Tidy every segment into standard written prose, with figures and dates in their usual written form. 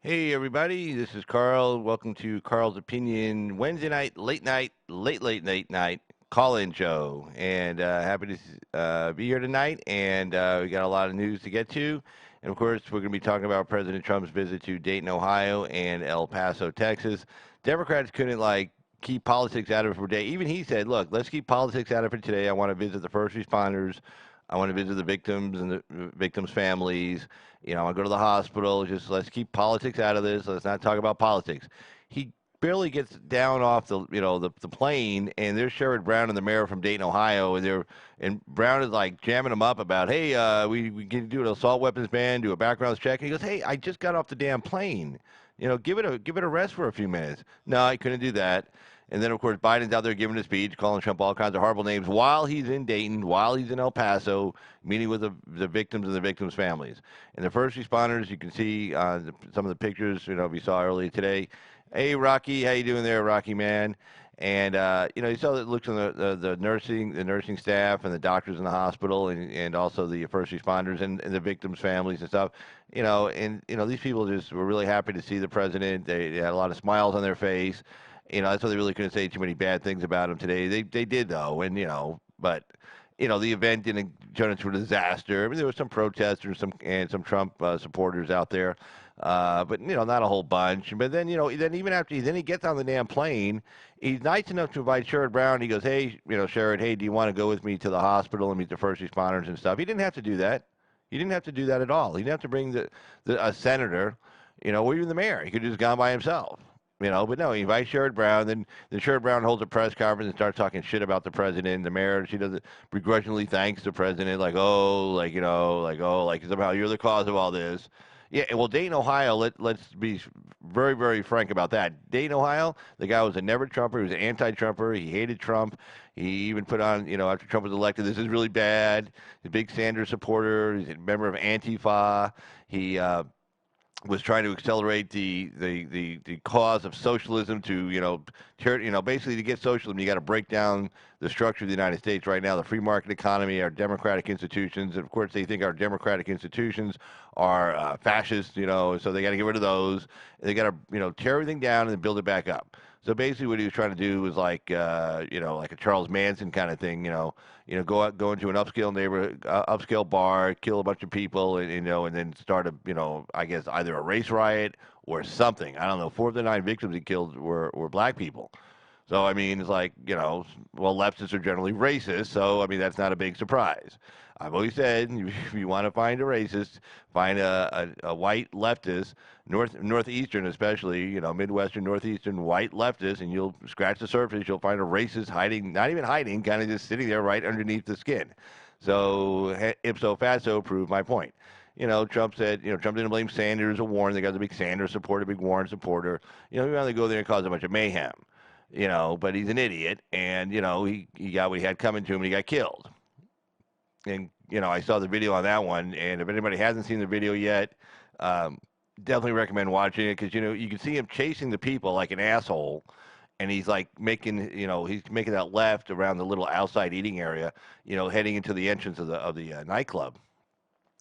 Hey everybody, this is Carl. Welcome to Carl's Opinion Wednesday night, late night call-in show. And happy to be here tonight. And we got a lot of news to get to. And of course, we're going to be talking about President Trump's visit to Dayton, Ohio, and El Paso, Texas. Democrats couldn't keep politics out of it for a day. Even he said, "Look, let's keep politics out of it today. I want to visit the first responders. I want to visit the victims and the victims' families. I want to go to the hospital. Just let's keep politics out of this. Let's not talk about politics." He barely gets down off the plane, and there's Sherrod Brown and the mayor from Dayton, Ohio, and Brown is like jamming him up about, hey, we can do an assault weapons ban, do a background check. And he goes, hey, I just got off the damn plane. Give it a rest for a few minutes. No, I couldn't do that. And then, of course, Biden's out there giving a speech, calling Trump all kinds of horrible names while he's in Dayton, while he's in El Paso, meeting with the victims and the victims' families. And the first responders, you can see some of the pictures, we saw earlier today. Hey, Rocky, how you doing there, Rocky man? And, you saw that looks on the nursing staff and the doctors in the hospital and also the first responders and the victims' families and stuff. These people just were really happy to see the president. They had a lot of smiles on their face. That's why they really couldn't say too many bad things about him today. They did though, and but the event didn't turn into a disaster. I mean, there was some protesters, some Trump supporters out there, but not a whole bunch. But then then even after he gets on the damn plane, he's nice enough to invite Sherrod Brown. He goes, hey, Sherrod, hey, do you want to go with me to the hospital and meet the first responders and stuff? He didn't have to do that. He didn't have to do that at all. He didn't have to bring a senator, or even the mayor. He could have just gone by himself. But no, he invites Sherrod Brown. Then Sherrod Brown holds a press conference and starts talking shit about the president. The mayor, she doesn't begrudgingly thanks the president, like somehow you're the cause of all this. Yeah, well, Dayton, Ohio, let's be very, very frank about that. Dayton, Ohio, the guy was a never Trumper. He was an anti-Trumper. He hated Trump. He even put on, after Trump was elected, this is really bad. He's a big Sanders supporter. He's a member of Antifa. He was trying to accelerate the cause of socialism to basically to get socialism you got to break down the structure of the United States right now, the free market economy, our democratic institutions, and of course they think our democratic institutions are fascist, so they got to get rid of those. They got to tear everything down and then build it back up. So basically, what he was trying to do was like a Charles Manson kind of thing, go into an upscale neighborhood, upscale bar, kill a bunch of people, and then start I guess either a race riot or something. I don't know. 4 of the 9 victims he killed were black people. So, I mean, it's like, leftists are generally racist, so, I mean, that's not a big surprise. I've always said, if you want to find a racist, find a white leftist, northeastern especially, Midwestern, northeastern white leftist, and you'll scratch the surface, you'll find a racist hiding, not even hiding, kind of just sitting there right underneath the skin. So, ipso facto, prove my point. Trump said, Trump didn't blame Sanders or Warren. The guy's a big Sanders supporter, big Warren supporter. He wanted to go there and cause a bunch of mayhem. But he's an idiot, and he got what he had coming to him, and he got killed. And I saw the video on that one, and if anybody hasn't seen the video yet, definitely recommend watching it because you can see him chasing the people like an asshole, and he's like he's making that left around the little outside eating area, heading into the entrance of the nightclub.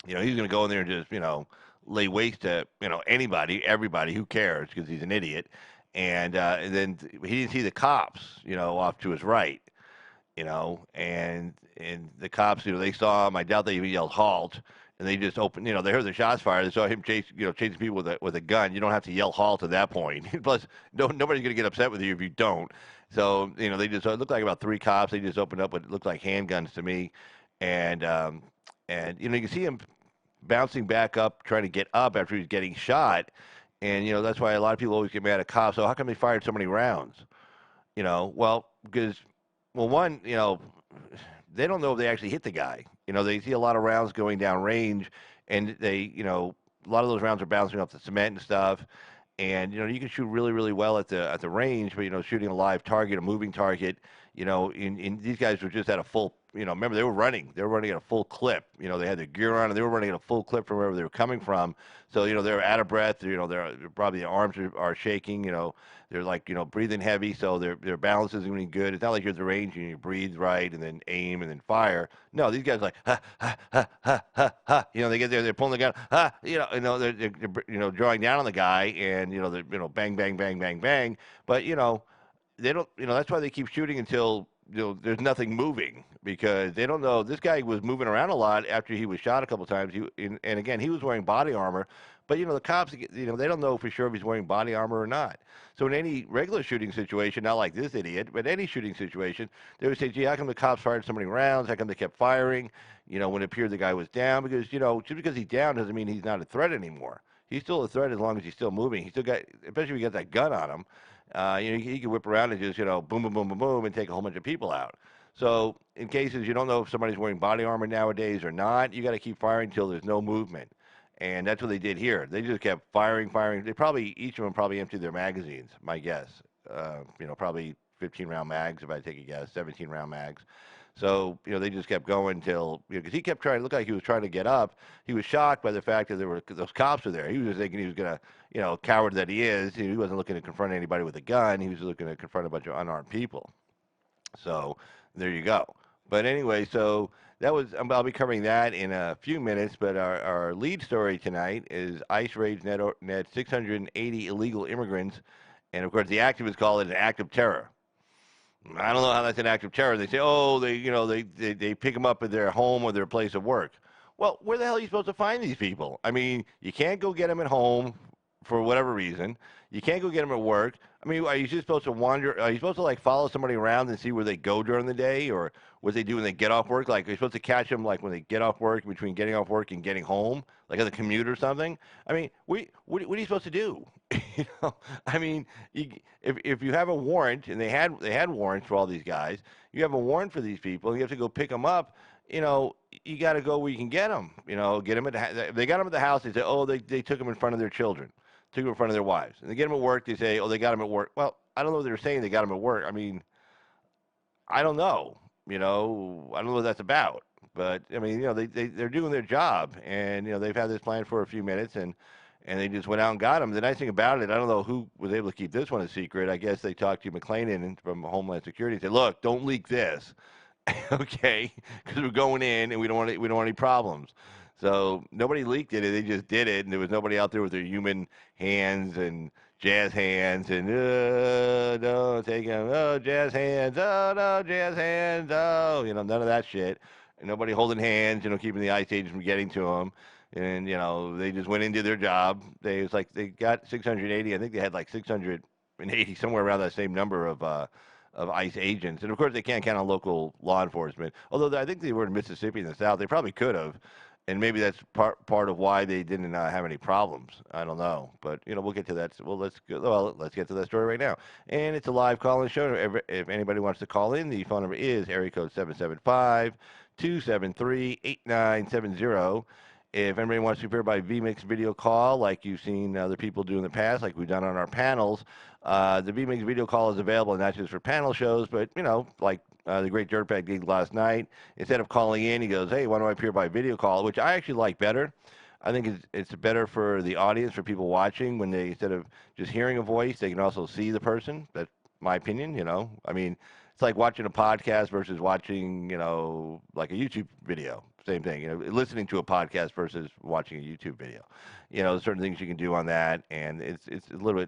He's going to go in there and just lay waste to anybody, everybody, who cares because he's an idiot. And then he didn't see the cops, off to his right, and the cops, they saw him. I doubt they even yelled halt, and they just opened, they heard the shots fired. They saw him chasing people with a gun. You don't have to yell halt at that point. Plus, nobody's gonna get upset with you if you don't. So, they just it looked like about 3 cops. They just opened up what looked like handguns to me, and you can see him bouncing back up, trying to get up after he's getting shot. And, that's why a lot of people always get mad at cops. So how come they fired so many rounds? Because, one, they don't know if they actually hit the guy. They see a lot of rounds going down range, and they, a lot of those rounds are bouncing off the cement and stuff. And, you can shoot really, really well at the range, but, shooting a live target, a moving target, in these guys were just at a remember they were running. They were running at a full clip. They had their gear on and they were running at a full clip from wherever they were coming from. So, they were out of breath. They're probably their arms are shaking. They're like, breathing heavy. So their balance isn't really good. It's not like you're at the range and you breathe right and then aim and then fire. No, these guys are like, ha, ha, ha, ha, ha, ha. They get there, they're pulling the gun, ha, they're drawing down on the guy and, they're, bang, bang, bang, bang, bang. But, they don't, that's why they keep shooting until there's nothing moving because they don't know. This guy was moving around a lot after he was shot a couple times. And again, he was wearing body armor, but the cops, they don't know for sure if he's wearing body armor or not. So in any regular shooting situation, not like this idiot, but any shooting situation, they would say, "Gee, how come the cops fired so many rounds? How come they kept firing? When it appeared the guy was down because just because he's down doesn't mean he's not a threat anymore. He's still a threat as long as he's still moving. He still got, especially if he got that gun on him." He can whip around and just, boom, boom, boom, boom, boom, and take a whole bunch of people out. So in cases you don't know if somebody's wearing body armor nowadays or not, you got to keep firing until there's no movement. And that's what they did here. They just kept firing, firing. Each of them probably emptied their magazines, my guess. Probably 15-round mags, if I take a guess, 17-round mags. So, they just kept going until, because he kept trying to look like he was trying to get up. He was shocked by the fact that those cops were there. He was just thinking he was going to, coward that he is. He wasn't looking to confront anybody with a gun. He was looking to confront a bunch of unarmed people. So there you go. But anyway, so I'll be covering that in a few minutes. But our lead story tonight is ICE raids net 680 illegal immigrants. And of course, the activists call it an act of terror. I don't know how that's an act of terror. They say, oh, they pick them up at their home or their place of work. Well, where the hell are you supposed to find these people? I mean, you can't go get them at home for whatever reason. You can't go get them at work. I mean, are you just supposed to wander? Are you supposed to follow somebody around and see where they go during the day, or what they do when they get off work? Like, are you supposed to catch them when they get off work, between getting off work and getting home, like on the commute or something? I mean, what are you supposed to do? I mean, if you have a warrant, and they had warrants for all these guys, you have a warrant for these people, and you have to go pick them up. You got to go where you can get them. Get them if they got them at the house. They say, oh, they took them in front of their children. Took them in front of their wives. And they get them at work, they say, oh, they got them at work. Well, I don't know what they're saying they got them at work. I mean, I don't know. I don't know what that's about. But, I mean, they're doing their job. And, they've had this plan for a few minutes, and they just went out and got them. The nice thing about it, I don't know who was able to keep this one a secret. I guess they talked to McClellan from Homeland Security and said, look, don't leak this. Okay? Because we're going in, and we don't want any problems. So nobody leaked it. They just did it, and there was nobody out there with their human hands and jazz hands and no, take them, oh, jazz hands, oh, no, jazz hands, oh, none of that shit. And nobody holding hands, keeping the ICE agents from getting to them. And, they just went into their job. They got 680. I think they had 680, somewhere around that same number of ICE agents. And, of course, they can't count on local law enforcement. Although I think they were in Mississippi in the South. They probably could have. And maybe that's part of why they didn't have any problems. I don't know, but we'll get to that. Well, let's get to that story right now. And it's a live call-in show. If anybody wants to call in, the phone number is area code 775-273-8970. If anybody wants to appear by vMix video call, like you've seen other people do in the past, like we've done on our panels, the vMix video call is available not just for panel shows, but the great Dirtbag did last night. Instead of calling in, he goes, hey, why don't I appear by video call, which I actually like better. I think it's better for the audience, for people watching, when they, instead of just hearing a voice, they can also see the person. That's my opinion, I mean, it's like watching a podcast versus watching, like a YouTube video. Same thing, listening to a podcast versus watching a YouTube video. Certain things you can do on that, and it's a little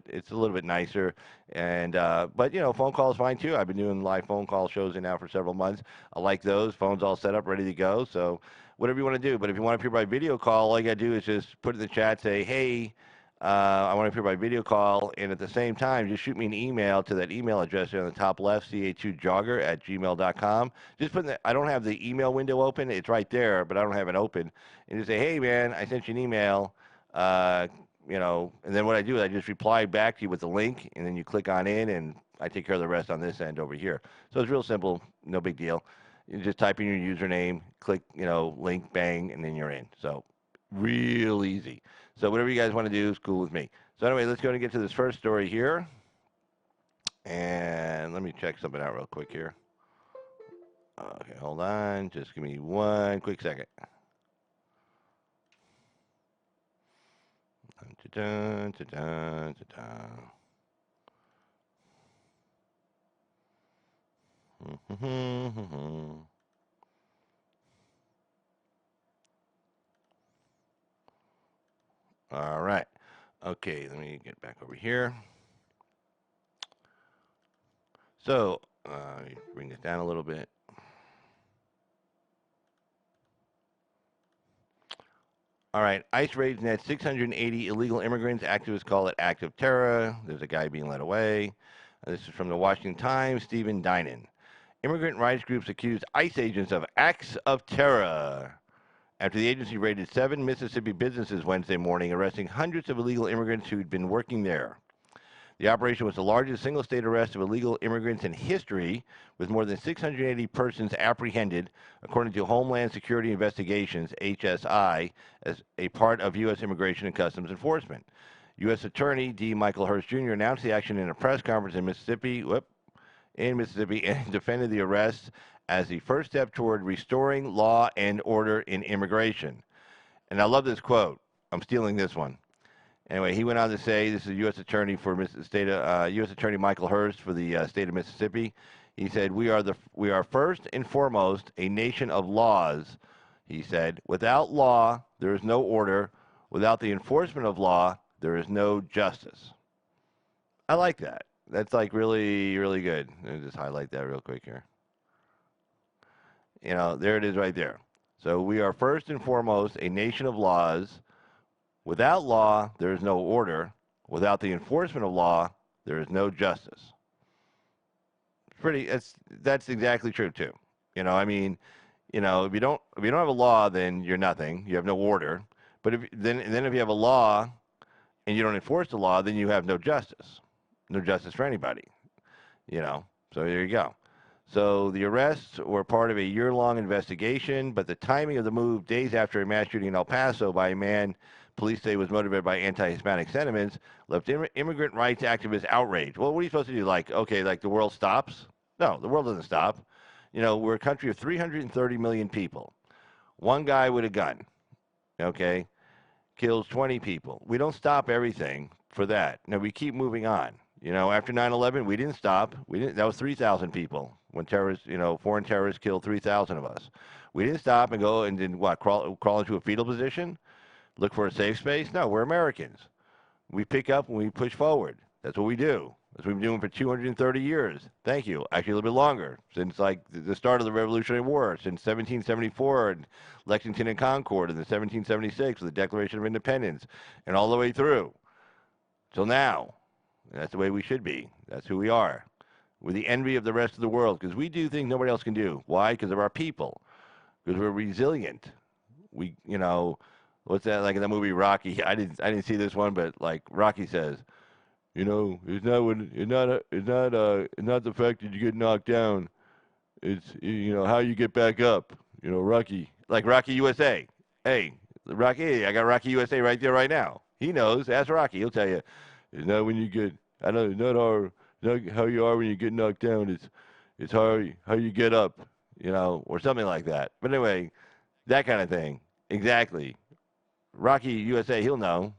bit nicer. And but phone call is fine too. I've been doing live phone call shows now for several months. I like those. Phones all set up, ready to go. So whatever you want to do. But if you want to appear by video call, all you got to do is just put in the chat, say, hey, I want to appear by video call, and at the same time, just shoot me an email to that email address there on the top left, ca2jogger@gmail.com. Just put I don't have the email window open. It's right there, but I don't have it open. And just say, hey, man, I sent you an email, and then what I do is I just reply back to you with the link, and then you click on in, and I take care of the rest on this end over here. So it's real simple, no big deal. You just type in your username, click, link, bang, and then you're in. So real easy. So whatever you guys want to do is cool with me. So anyway, let's go and get to this first story here. And let me check something out real quick here. Okay, hold on. Just give me one quick second. Dun, dun, dun, dun, dun. All right. Okay, let me get back over here. So, bring this down a little bit. All right, ICE raids net 680 illegal immigrants. Activists call it act of terror. There's a guy being led away. This is from the Washington Times, Stephen Dayton. Immigrant rights groups accused ICE agents of acts of terror after the agency raided 7 Mississippi businesses Wednesday morning, arresting hundreds of illegal immigrants who'd been working there. The operation was the largest single state arrest of illegal immigrants in history, with more than 680 persons apprehended, according to Homeland Security Investigations, HSI, as a part of U.S. Immigration and Customs Enforcement. U.S. Attorney D. Michael Hurst Jr. announced the action in a press conference in Mississippi, and defended the arrests as the first step toward restoring law and order in immigration. And I love this quote. I'm stealing this one. Anyway, he went on to say, this is U.S. Attorney for U.S. Attorney Michael Hurst for the state of Mississippi. He said, we are first and foremost a nation of laws. He said, without law, there is no order. Without the enforcement of law, there is no justice. I like that. That's like really, really good. Let me just highlight that real quick here. There it is right there. So we are first and foremost a nation of laws. Without law, there is no order. Without the enforcement of law, there is no justice. That's exactly true too. If you don't have a law, then you're nothing. You have no order. But if you have a law and you don't enforce the law, then you have no justice. No justice for anybody. So there you go. So the arrests were part of a year-long investigation, but the timing of the move, days after a mass shooting in El Paso by a man police say was motivated by anti-Hispanic sentiments, left immigrant rights activists outraged. Well, what are you supposed to do? Like the world stops? No, the world doesn't stop. We're a country of 330 million people. One guy with a gun, kills 20 people. We don't stop everything for that. No, we keep moving on. After 9/11, we didn't stop. That was 3,000 people when foreign terrorists killed 3,000 of us. We didn't stop and go and then crawl into a fetal position? Look for a safe space? No, we're Americans. We pick up and we push forward. That's what we do. That's what we've been doing for 230 years. Thank you. Actually, a little bit longer, since the start of the Revolutionary War, since 1774 and Lexington and Concord, and the 1776 with the Declaration of Independence, and all the way through till now. And that's the way we should be. That's who we are. We're the envy of the rest of the world because we do things nobody else can do. Why? Because of our people. Because we're resilient. What's that, like in the movie Rocky? I didn't see this one, but like Rocky says, it's not the fact that you get knocked down. It's how you get back up. Rocky, like Rocky USA. Hey, Rocky, I got Rocky USA right there right now. He knows. Ask Rocky. He'll tell you. It's not when you get. I know it's not how you are when you get knocked down. It's how you get up. Or something like that. But anyway, that kind of thing. Exactly. Rocky USA, he'll know.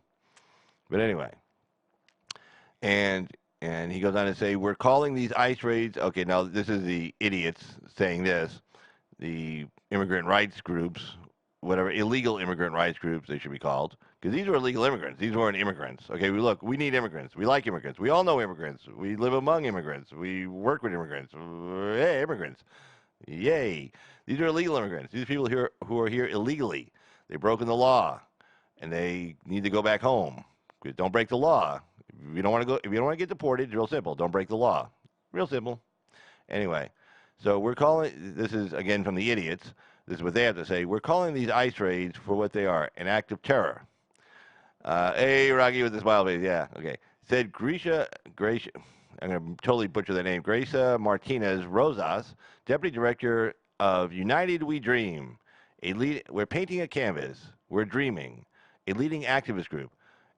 But anyway. And he goes on to say, we're calling these ICE raids. Okay, now this is the idiots saying this. The immigrant rights groups, whatever, illegal immigrant rights groups they should be called. Because these were illegal immigrants. These weren't immigrants. Okay, we need immigrants. We like immigrants. We all know immigrants. We live among immigrants. We work with immigrants. Hey, immigrants. Yay. These are illegal immigrants. These are people here who are here illegally. They've broken the law. And they need to go back home. Don't break the law. If you don't want to get deported, it's real simple. Don't break the law. Real simple. Anyway, so we're calling, this is again from the idiots. This is what they have to say. We're calling these ICE raids for what they are, an act of terror. Hey, Rocky with the smile face. Yeah, okay. Said Gracia, I'm going to totally butcher the name, Gracia Martinez Rosas, Deputy Director of United We Dream. We're painting a canvas. We're dreaming. A leading activist group.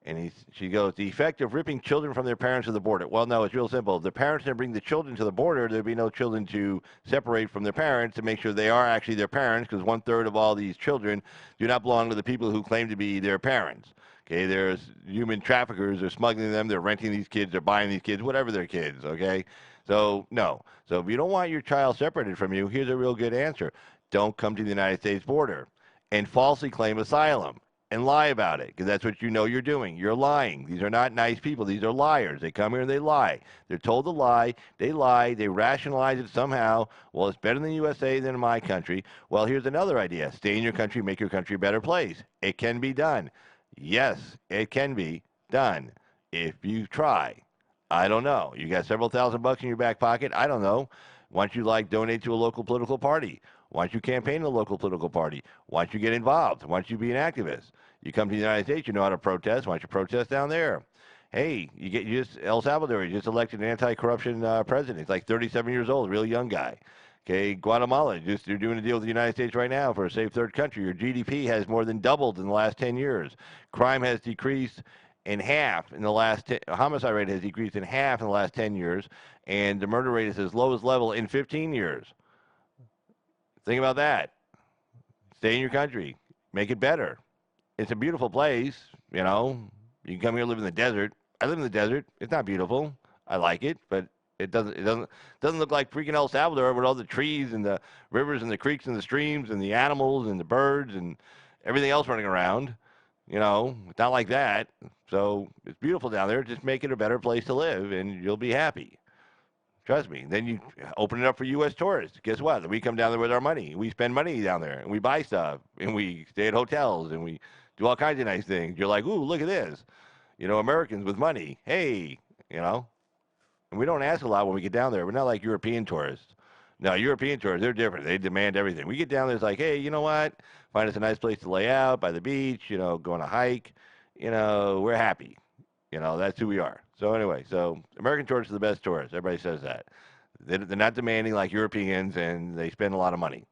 And she goes, the effect of ripping children from their parents to the border. Well, no, it's real simple. If the parents didn't bring the children to the border, there'd be no children to separate from their parents to make sure they are actually their parents, because 1/3 of all these children do not belong to the people who claim to be their parents. Okay, there's human traffickers. They're smuggling them. They're renting these kids. They're buying these kids, whatever they're kids. Okay, so no. So if you don't want your child separated from you, here's a real good answer: don't come to the United States border and falsely claim asylum and lie about it, because that's what you know you're doing. You're lying. These are not nice people. These are liars. They come here and they lie. They're told to lie. They lie. They rationalize it somehow. Well, it's better in the USA than in my country. Well, here's another idea. Stay in your country, make your country a better place. It can be done. Yes, it can be done if you try. I don't know. You got several $1,000 in your back pocket? I don't know. Why don't you donate to a local political party? Why don't you campaign in a local political party? Why don't you get involved? Why don't you be an activist? You come to the United States, you know how to protest. Why don't you protest down there? Hey, El Salvador, you just elected an anti-corruption president. He's like 37 years old, real young guy. Okay, Guatemala, they're doing a deal with the United States right now for a safe third country. Your GDP has more than doubled in the last 10 years. Crime has decreased in half in the last homicide rate has decreased in half in the last 10 years, and the murder rate is its lowest level in 15 years. Think about that. Stay in your country. Make it better. It's a beautiful place, you know. You can come here and live in the desert. I live in the desert. It's not beautiful. I like it, but it doesn't look like freaking El Salvador with all the trees and the rivers and the creeks and the streams and the animals and the birds and everything else running around. You know, it's not like that. So it's beautiful down there. Just make it a better place to live, and you'll be happy. Trust me. Then you open it up for U.S. tourists. Guess what? We come down there with our money. We spend money down there, and we buy stuff, and we stay at hotels, and we do all kinds of nice things. You're like, ooh, look at this. You know, Americans with money. Hey, you know. And we don't ask a lot when we get down there. We're not like European tourists. No, European tourists, they're different. They demand everything. We get down there, it's like, hey, you know what? Find us a nice place to lay out by the beach, you know, go on a hike. You know, we're happy. You know, that's who we are. So anyway, American tourists are the best tourists. Everybody says that. They're not demanding like Europeans, and they spend a lot of money.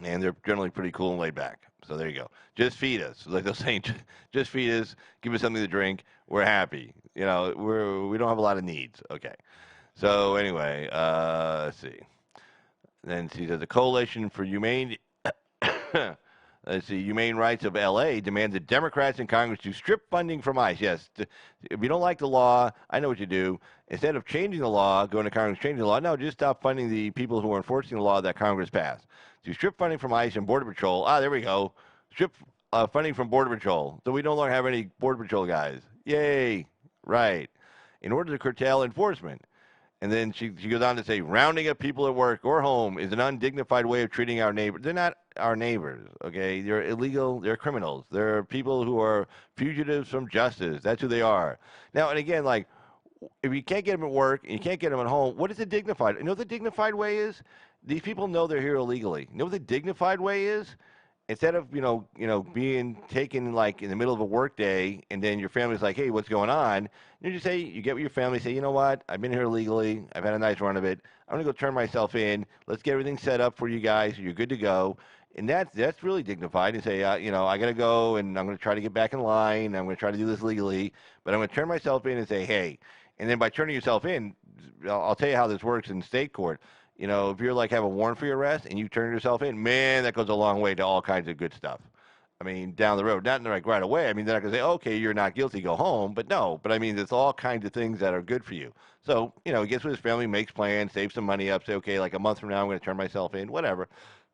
And they're generally pretty cool and laid back. So there you go. Just feed us. Like they're saying, just feed us, give us something to drink. We're happy. You know, we don't have a lot of needs. Okay. So anyway, let's see. Then see, there's a coalition for humane let's see, Humane Rights of L.A. demands that Democrats in Congress to strip funding from ICE. Yes, if you don't like the law, I know what you do. Instead of changing the law, going to Congress, changing the law, no, just stop funding the people who are enforcing the law that Congress passed. To strip funding from ICE and Border Patrol. There we go. Strip funding from Border Patrol. So we no longer have any Border Patrol guys. Yay. Right. In order to curtail enforcement. And then she goes on to say, rounding up people at work or home is an undignified way of treating our neighbors. They're not our neighbors, okay? They're illegal. They're criminals. They're people who are fugitives from justice. That's who they are. Now, and again, like, if you can't get them at work and you can't get them at home, what is the dignified? You know what the dignified way is? These people know they're here illegally. You know what the dignified way is? Instead of being taken like in the middle of a work day, and then your family's like, hey, what's going on? You just say, you get with your family, say, you know what, I've been here illegally, I've had a nice run of it, I'm gonna go turn myself in, let's get everything set up for you guys, so you're good to go. And that's really dignified. And say, I gotta go, and I'm gonna try to get back in line, I'm gonna try to do this legally, but I'm gonna turn myself in and say, hey. And then by turning yourself in, I'll tell you how this works in state court. You know, if you're like have a warrant for your arrest and you turn yourself in, man, that goes a long way to all kinds of good stuff. I mean, down the road, not like right away. I mean, they're not going to say, okay, you're not guilty, go home. But no, I mean, there's all kinds of things that are good for you. So, he gets with his family, makes plans, saves some money up, say, okay, like a month from now, I'm going to turn myself in, whatever.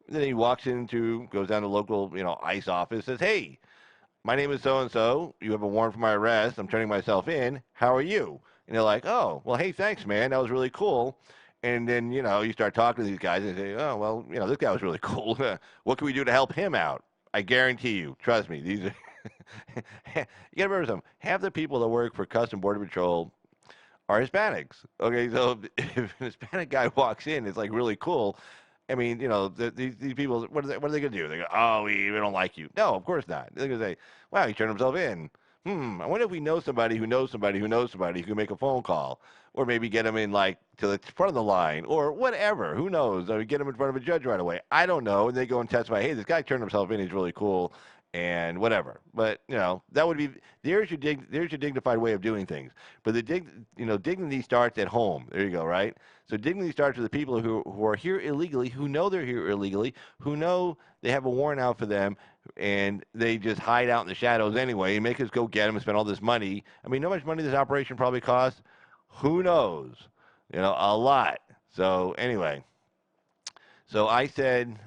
Then he goes down to the local, ICE office, says, hey, my name is so-and-so. You have a warrant for my arrest. I'm turning myself in. How are you? And they're like, oh, well, hey, thanks, man. That was really cool. And then, you start talking to these guys and say, oh, well, this guy was really cool. What can we do to help him out? I guarantee you. Trust me. These are you got to remember something. Half the people that work for Customs Border Patrol are Hispanics. Okay, so if an Hispanic guy walks in, it's like really cool. I mean, these people, what are they going to do? They go, oh, we don't like you. No, of course not. They're going to say, wow, he turned himself in. I wonder if we know somebody who knows somebody who knows somebody who can make a phone call, or maybe get him in like to the front of the line, or whatever. Who knows? Or get him in front of a judge right away. I don't know. And they go and testify, hey, this guy turned himself in. He's really cool. and whatever. But that would be there's your dignified way of doing things. But dignity starts at home. There you go, right? So dignity starts with the people who are here illegally, who know they're here illegally, who know they have a warrant out for them, and they just hide out in the shadows anyway and make us go get them and spend all this money. I mean, how much money this operation probably cost? Who knows? A lot. So anyway, so I said.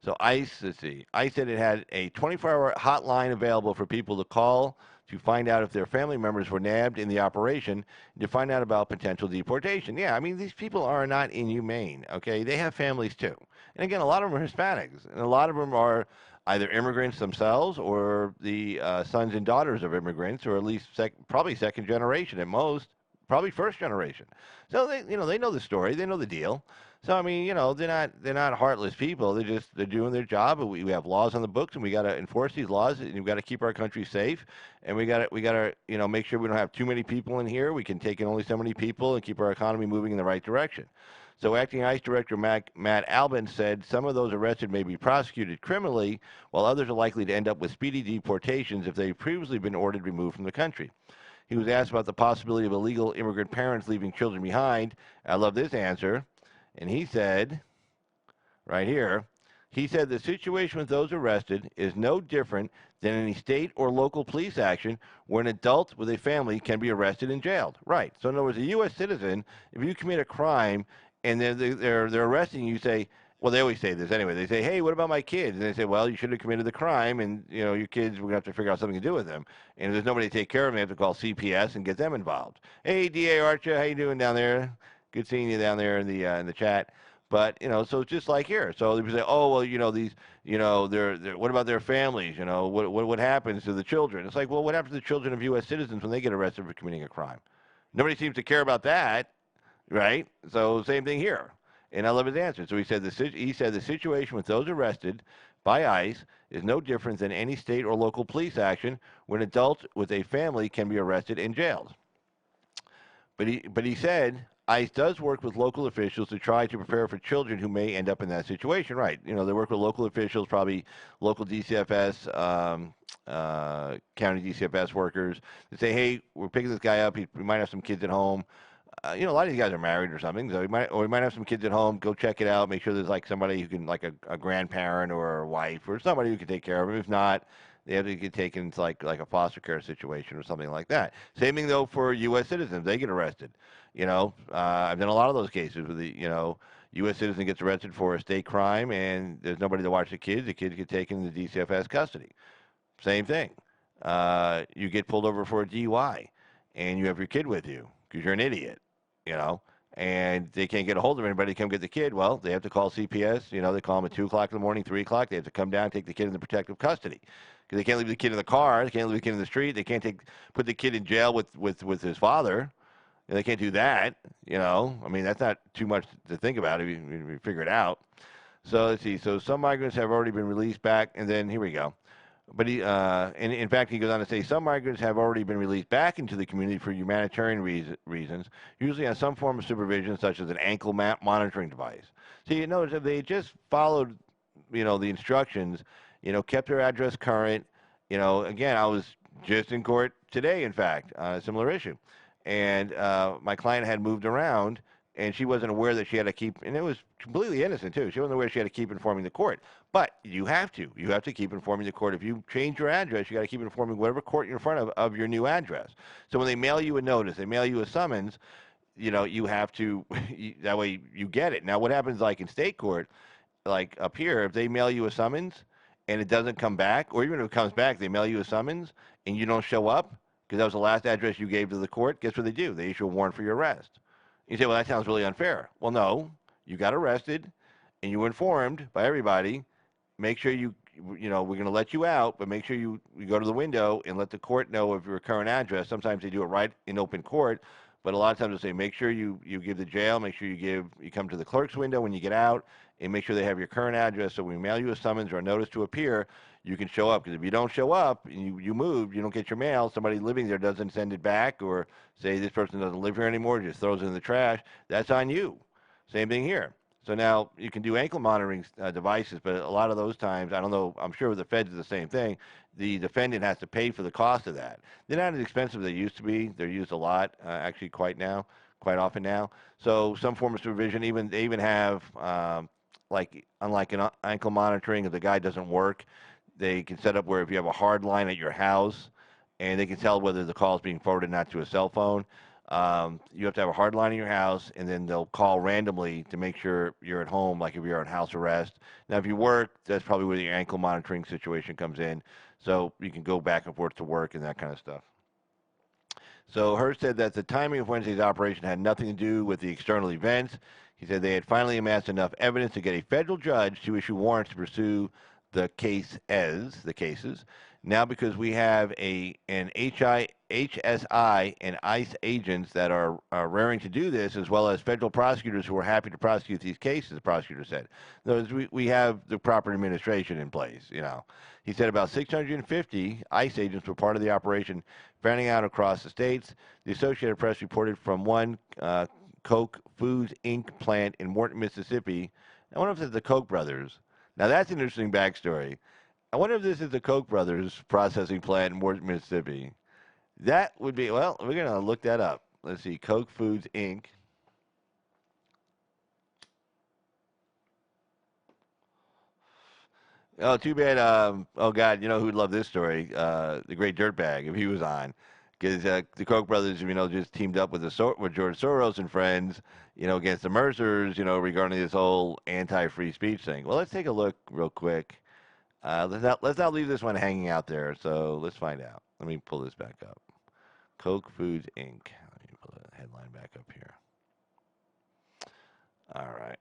So ICE, let's see. ICE said it had a 24-hour hotline available for people to call to find out if their family members were nabbed in the operation, to find out about potential deportation. Yeah, I mean, these people are not inhumane, okay? They have families too. And again, a lot of them are Hispanics, and a lot of them are either immigrants themselves or the sons and daughters of immigrants, or at least probably second generation at most, probably first generation. So they know the story, they know the deal. So I mean, they're not heartless people. They're doing their job, and we have laws on the books, and we got to enforce these laws, and we've got to keep our country safe, and we got to make sure we don't have too many people in here. We can take in only so many people and keep our economy moving in the right direction. So acting ICE Director Matt Albin said some of those arrested may be prosecuted criminally, while others are likely to end up with speedy deportations if they've previously been ordered removed from the country. He was asked about the possibility of illegal immigrant parents leaving children behind. I love this answer. And he said, right here, he said the situation with those arrested is no different than any state or local police action where an adult with a family can be arrested and jailed. Right. So in other words, a U.S. citizen, if you commit a crime and they're arresting you, say, well, they always say this anyway. They say, hey, what about my kids? And they say, well, you should have committed the crime, and your kids, we're going to have to figure out something to do with them. And if there's nobody to take care of them, they have to call CPS and get them involved. Hey, DA Archer, how you doing down there? Good seeing you down there in the chat. But so it's just like here. So they say, oh well, these, they're what about their families? What happens to the children? It's like, well, what happens to the children of U.S. citizens when they get arrested for committing a crime? Nobody seems to care about that, right? So same thing here. And I love his answer. So he said the situation with those arrested by ICE is no different than any state or local police action when an adult with a family can be arrested and jailed. But he said ICE does work with local officials to try to prepare for children who may end up in that situation. Right. They work with local officials, probably local DCFS, county DCFS workers, to say, hey, we're picking this guy up. We might have some kids at home. A lot of these guys are married or something, so we might have some kids at home. Go check it out. Make sure there's like somebody who can, like a grandparent or a wife or somebody who can take care of them. If not, they have to get taken to like a foster care situation or something like that. Same thing though for U.S. citizens; they get arrested. I've done a lot of those cases where the U.S. citizen gets arrested for a state crime and there's nobody to watch the kids. The kids get taken into DCFS custody. Same thing. You get pulled over for a DUI and you have your kid with you because you're an idiot. And they can't get a hold of anybody to come get the kid. Well, they have to call CPS. They call them at 2 o'clock in the morning, 3 o'clock. They have to come down and take the kid into protective custody. Because they can't leave the kid in the car. They can't leave the kid in the street. They can't put the kid in jail with his father. They can't do that. I mean, that's not too much to think about if you figure it out. So let's see. So some migrants have already been released back. And then here we go. But and in fact, he goes on to say some migrants have already been released back into the community for humanitarian reasons, usually on some form of supervision, such as an ankle map monitoring device. So you notice if they just followed, the instructions, kept their address current. Again, I was just in court today, in fact, on a similar issue, and my client had moved around. And she wasn't aware that she had to keep, and it was completely innocent too. She wasn't aware she had to keep informing the court. But you have to keep informing the court. If you change your address, you got to keep informing whatever court you're in front of your new address. So when they mail you a notice, they mail you a summons, you have to, that way you get it. Now what happens like in state court, like up here, if they mail you a summons and it doesn't come back, or even if it comes back, they mail you a summons and you don't show up because that was the last address you gave to the court, guess what they do? They issue a warrant for your arrest. You say, well, that sounds really unfair. Well, no, you got arrested and you were informed by everybody. Make sure we're going to let you out, but make sure you go to the window and let the court know of your current address. Sometimes they do it right in open court, but a lot of times they say, make sure you give the jail, make sure you come to the clerk's window when you get out, and make sure they have your current address. So when we mail you a summons or a notice to appear, you can show up. Because if you don't show up and you move, you don't get your mail, somebody living there doesn't send it back, or say this person doesn't live here anymore, just throws it in the trash, that's on you. Same thing here. So now you can do ankle monitoring devices, but a lot of those times, I don't know, I'm sure the feds do the same thing. The defendant has to pay for the cost of that. They're not as expensive as they used to be. They're used a lot, actually, quite often now. So some form of supervision, even they even have, like, unlike an ankle monitoring, if the guy doesn't work, they can set up where if you have a hard line at your house, and they can tell whether the call is being forwarded not to a cell phone. You have to have a hard line in your house, and then they'll call randomly to make sure you're at home, like if you're on house arrest. Now, if you work, that's probably where your ankle monitoring situation comes in. So you can go back and forth to work and that kind of stuff. So Hurst said that the timing of Wednesday's operation had nothing to do with the external events. He said they had finally amassed enough evidence to get a federal judge to issue warrants to pursue the cases. Now, because we have an HSI and ICE agents that are raring to do this, as well as federal prosecutors who are happy to prosecute these cases, the prosecutor said. In other words, we have the proper administration in place, you know. He said about 650 ICE agents were part of the operation, fanning out across the states. The Associated Press reported from one Koch Foods Inc. plant in Morton, Mississippi. I wonder if it's the Koch brothers. Now, that's an interesting backstory. I wonder if this is the Koch brothers processing plant in Morton, Mississippi. That would be, well, we're going to look that up. Let's see, Koch Foods Inc. Oh, too bad. Oh, God, you know who'd love this story? The Great Dirtbag, if he was on. Because the Koch brothers, just teamed up with with George Soros and friends, against the Mercers, regarding this whole anti-free speech thing. Well, let's take a look real quick. Let's not leave this one hanging out there. So let's find out. Let me pull this back up. Koch Foods Inc. Let me pull the headline back up here. All right.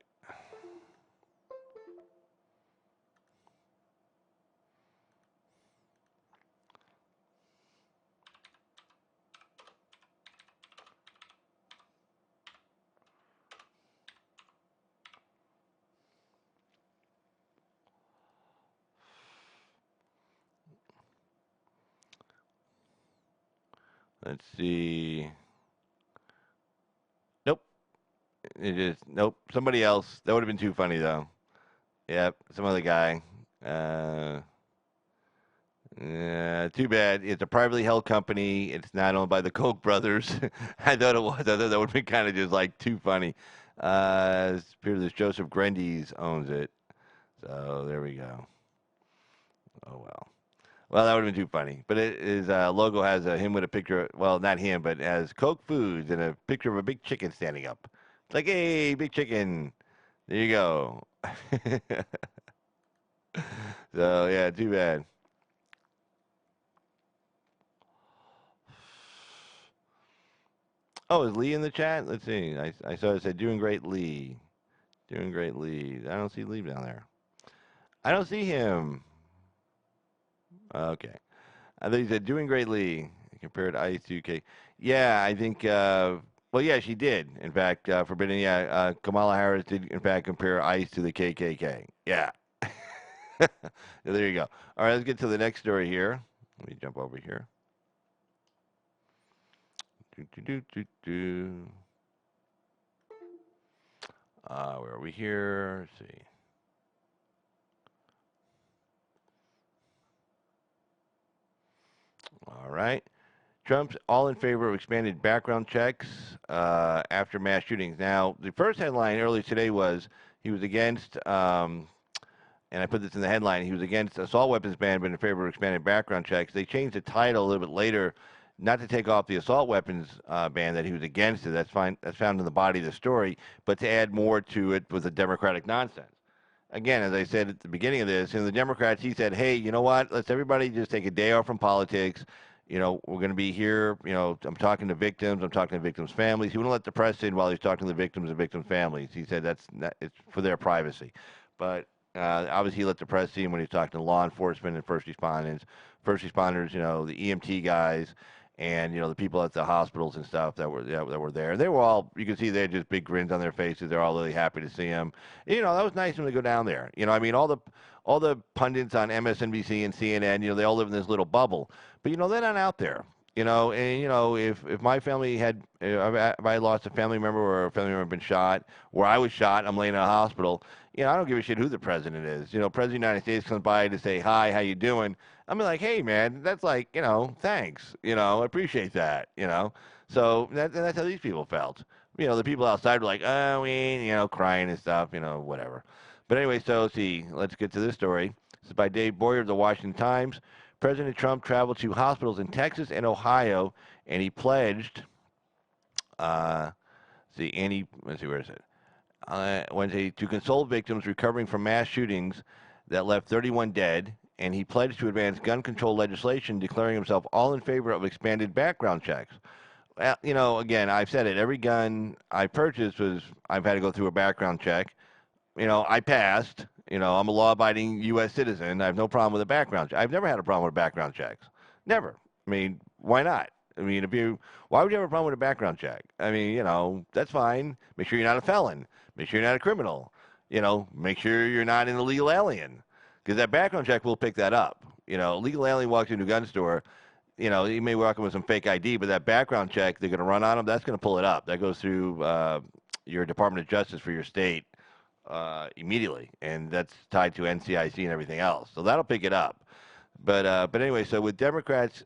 Let's see. Nope. It is nope. Somebody else. That would have been too funny though. Yep. Some other guy. Uh, too bad. It's a privately held company. It's not owned by the Koch brothers. I thought it was. I thought that would be kind of just like too funny. It appears this Joseph Grendes owns it. So there we go. Oh well. Well, that would have been too funny. But his logo has him with a picture. Well, not him, but as Koch Foods and a picture of a big chicken standing up. It's like, hey, big chicken. There you go. So yeah, too bad. Oh, is Lee in the chat? Let's see. I saw it said doing great, Lee. Doing great, Lee. I don't see Lee down there. I don't see him. Okay. I think he said doing great, Lee. Compared to ICUK. Yeah, I think. Well, yeah, she did. In fact, forbidden. Yeah, Kamala Harris did in fact compare ICE to the KKK. Yeah. There you go. All right, let's get to the next story here. Let me jump over here. Do, do, do, do, do. Where are we here? Let's see. All right. Trump's all in favor of expanded background checks after mass shootings. Now, the first headline earlier today was he was against, and I put this in the headline, he was against assault weapons ban, but in favor of expanded background checks. They changed the title a little bit later, not to take off the assault weapons ban that he was against it. That's fine. That's found in the body of the story, but to add more to it with the Democratic nonsense. Again, as I said at the beginning of this, the Democrats, he said, hey, you know what? Let's everybody just take a day off from politics. We're going to be here. I'm talking to victims. I'm talking to victims' families. He wouldn't let the press in while he's talking to the victims and victims' families. He said it's for their privacy. But obviously, he let the press in when he's talking to law enforcement and first responders. First responders, the EMT guys, and the people at the hospitals and stuff that were there. They were all, you can see they had just big grins on their faces. They're all really happy to see him. That was nice of him to go down there. I mean, all the pundits on MSNBC and CNN, they all live in this little bubble. But they're not out there. If my family had, if I lost a family member or a family member had been shot, or I was shot, I'm laying in a hospital. I don't give a shit who the president is. President of the United States comes by to say hi, how you doing? I'm like, hey man, that's like, thanks. I appreciate that. So that's how these people felt. The people outside were like, oh, crying and stuff. Whatever. But anyway, so see, let's get to this story. This is by Dave Boyer of the Washington Times. President Trump traveled to hospitals in Texas and Ohio, and he pledged. Uh, let's see, where is it? Wednesday, to console victims recovering from mass shootings that left 31 dead, and he pledged to advance gun control legislation, declaring himself all in favor of expanded background checks. Well, again, I've said it. Every gun I purchased I've had to go through a background check. I passed. I'm a law-abiding U.S. citizen. I have no problem with a background check. I've never had a problem with background checks. Never. I mean, why not? I mean, why would you have a problem with a background check? I mean, that's fine. Make sure you're not a felon. Make sure you're not a criminal. Make sure you're not an illegal alien, because that background check will pick that up. Illegal alien walks into a gun store. He may walk in with some fake ID, but that background check they're going to run on him. That's going to pull it up. That goes through your Department of Justice for your state immediately, and that's tied to NCIC and everything else. So that'll pick it up. But anyway, so with Democrats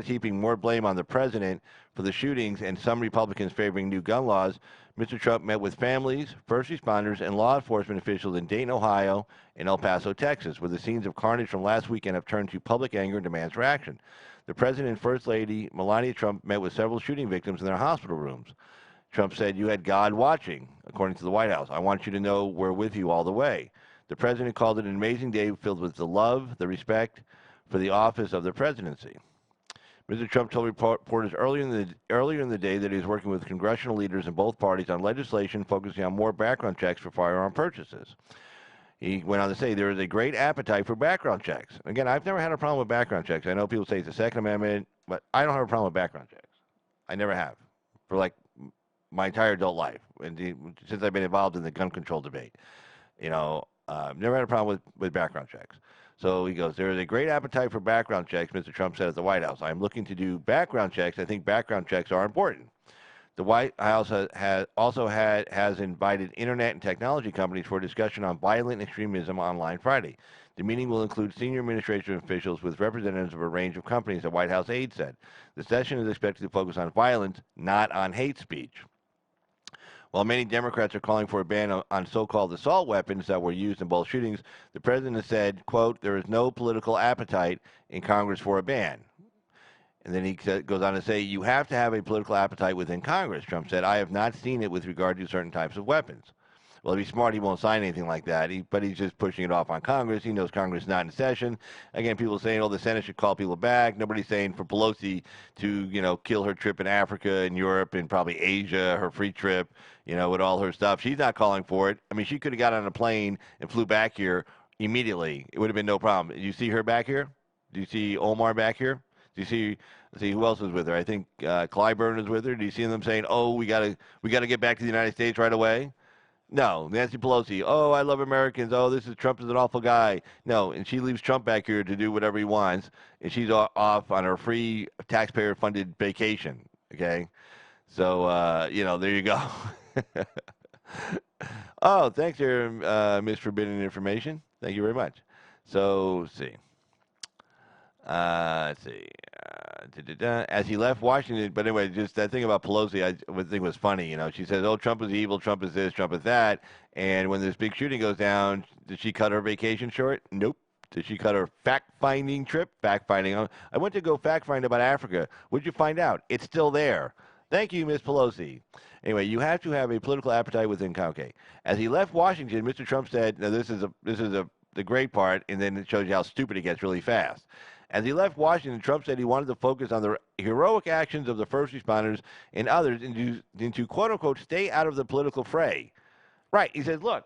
heaping more blame on the president for the shootings and some Republicans favoring new gun laws, Mr. Trump met with families, first responders, and law enforcement officials in Dayton, Ohio, and El Paso, Texas, where the scenes of carnage from last weekend have turned to public anger and demands for action. The president and First Lady Melania Trump met with several shooting victims in their hospital rooms. Trump said, "You had God watching," according to the White House. "I want you to know we're with you all the way." The president called it an amazing day filled with the love, the respect for the office of the presidency. Mr. Trump told reporters earlier in the day that he was working with congressional leaders in both parties on legislation focusing on more background checks for firearm purchases. He went on to say there is a great appetite for background checks. Again, I've never had a problem with background checks. I know people say it's the Second Amendment, but I don't have a problem with background checks. I never have, for like my entire adult life, since I've been involved in the gun control debate. Never had a problem with background checks. So he goes, there is a great appetite for background checks, Mr. Trump said at the White House. I'm looking to do background checks. I think background checks are important. The White House has invited internet and technology companies for a discussion on violent extremism online Friday. The meeting will include senior administration officials with representatives of a range of companies, a White House aide said. The session is expected to focus on violence, not on hate speech. While many Democrats are calling for a ban on so-called assault weapons that were used in both shootings, the president said, quote, there is no political appetite in Congress for a ban. And then he goes on to say, you have to have a political appetite within Congress. Trump said, I have not seen it with regard to certain types of weapons. Well, if he's smart, he won't sign anything like that. But he's just pushing it off on Congress. He knows Congress is not in session. Again, people are saying, the Senate should call people back. Nobody's saying for Pelosi to, kill her trip in Africa and Europe and probably Asia, her free trip, with all her stuff. She's not calling for it. I mean, she could have got on a plane and flew back here immediately. It would have been no problem. Do you see her back here? Do you see Omar back here? Do you see who else was with her? I think Clyburn is with her. Do you see them saying, we gotta get back to the United States right away? No, Nancy Pelosi. I love Americans. Trump is an awful guy. No, and she leaves Trump back here to do whatever he wants, and she's off on her free taxpayer-funded vacation. Okay, so there you go. Thanks, there, Miss Forbidden Information. Thank you very much. So let's see. Let's see. As he left Washington, but anyway, just that thing about Pelosi, I think was funny. She says, Trump is evil, Trump is this, Trump is that. And when this big shooting goes down, did she cut her vacation short? Nope. Did she cut her fact-finding trip? Fact-finding. I went to go fact-find about Africa. What'd you find out? It's still there. Thank you, Miss Pelosi. Anyway, you have to have a political appetite within Congress. As he left Washington, Mr. Trump said, now this is the great part, and then it shows you how stupid it gets really fast. As he left Washington, Trump said he wanted to focus on the heroic actions of the first responders and others and to quote-unquote, stay out of the political fray. Right. He says, look,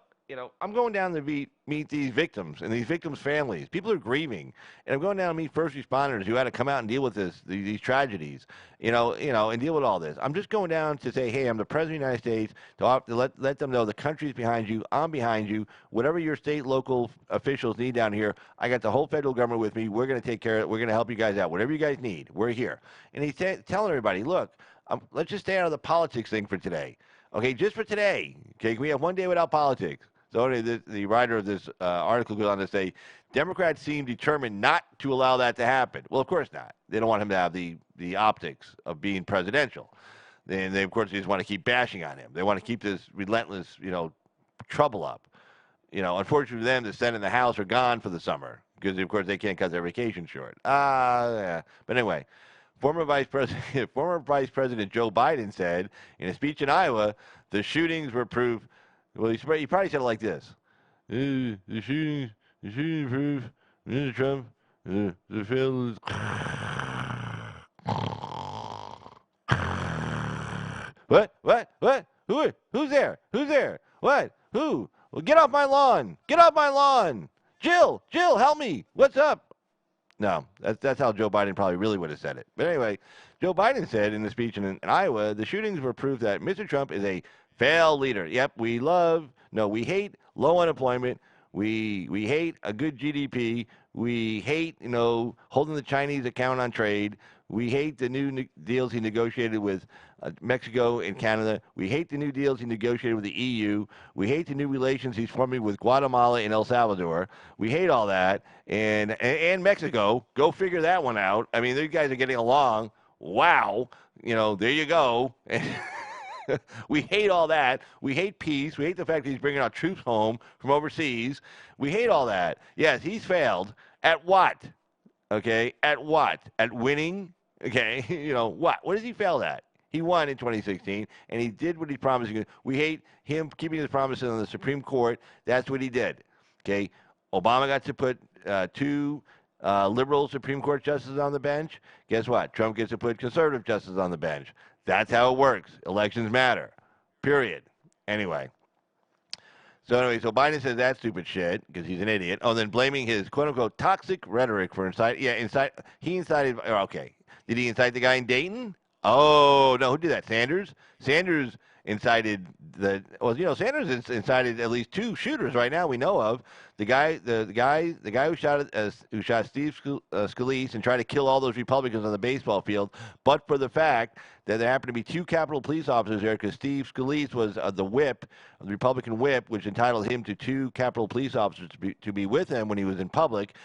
I'm going down to meet these victims and these victims' families. People are grieving, and I'm going down to meet first responders who had to come out and deal with these tragedies, and deal with all this. I'm just going down to say, hey, I'm the president of the United States to let them know the country's behind you. I'm behind you. Whatever your state, local officials need down here, I got the whole federal government with me. We're going to take care of it. We're going to help you guys out. Whatever you guys need, we're here. And he's telling everybody, look, let's just stay out of the politics thing for today. Okay, just for today. Okay, can we have one day without politics? So the writer of this article goes on to say, Democrats seem determined not to allow that to happen. Well, of course not. They don't want him to have the optics of being presidential. And they, of course, just want to keep bashing on him. They want to keep this relentless, trouble up. Unfortunately for them, the Senate and the House are gone for the summer because, of course, they can't cut their vacation short. Yeah. But anyway, former Vice President Joe Biden said in a speech in Iowa, the shootings were proof. Well, he probably said it like this: the shootings proof Mr. Trump, the failed. What? Who's there? What? Who? Well, get off my lawn! Get off my lawn! Jill, help me! What's up? No, that's how Joe Biden probably really would have said it. But anyway, Joe Biden said in the speech in Iowa, the shootings were proof that Mr. Trump is a failed leader. Yep, we hate low unemployment. We hate a good GDP. We hate, holding the Chinese account on trade. We hate the new deals he negotiated with Mexico and Canada. We hate the new deals he negotiated with the EU. We hate the new relations he's forming with Guatemala and El Salvador. We hate all that. And Mexico, go figure that one out. I mean, these guys are getting along. Wow. There you go. We hate all that. We hate peace. We hate the fact that he's bringing our troops home from overseas. We hate all that. Yes, he's failed. At what? Okay, at what? At winning? Okay, what? What has he failed at? He won in 2016, and he did what he promised. We hate him keeping his promises on the Supreme Court. That's what he did. Okay, Obama got to put two liberal Supreme Court justices on the bench. Guess what? Trump gets to put conservative justices on the bench. That's how it works. Elections matter. Period. Anyway. So Biden says that stupid shit because he's an idiot. Oh, then blaming his quote-unquote toxic rhetoric for he incited, okay. Did he incite the guy in Dayton? Oh, no, who did that? Sanders? Sanders incited Sanders incited at least two shooters right now we know of. The guy who shot Steve Scalise and tried to kill all those Republicans on the baseball field, but for the fact that there happened to be two Capitol police officers there because Steve Scalise was the Republican whip, which entitled him to two Capitol police officers to be with him when he was in public.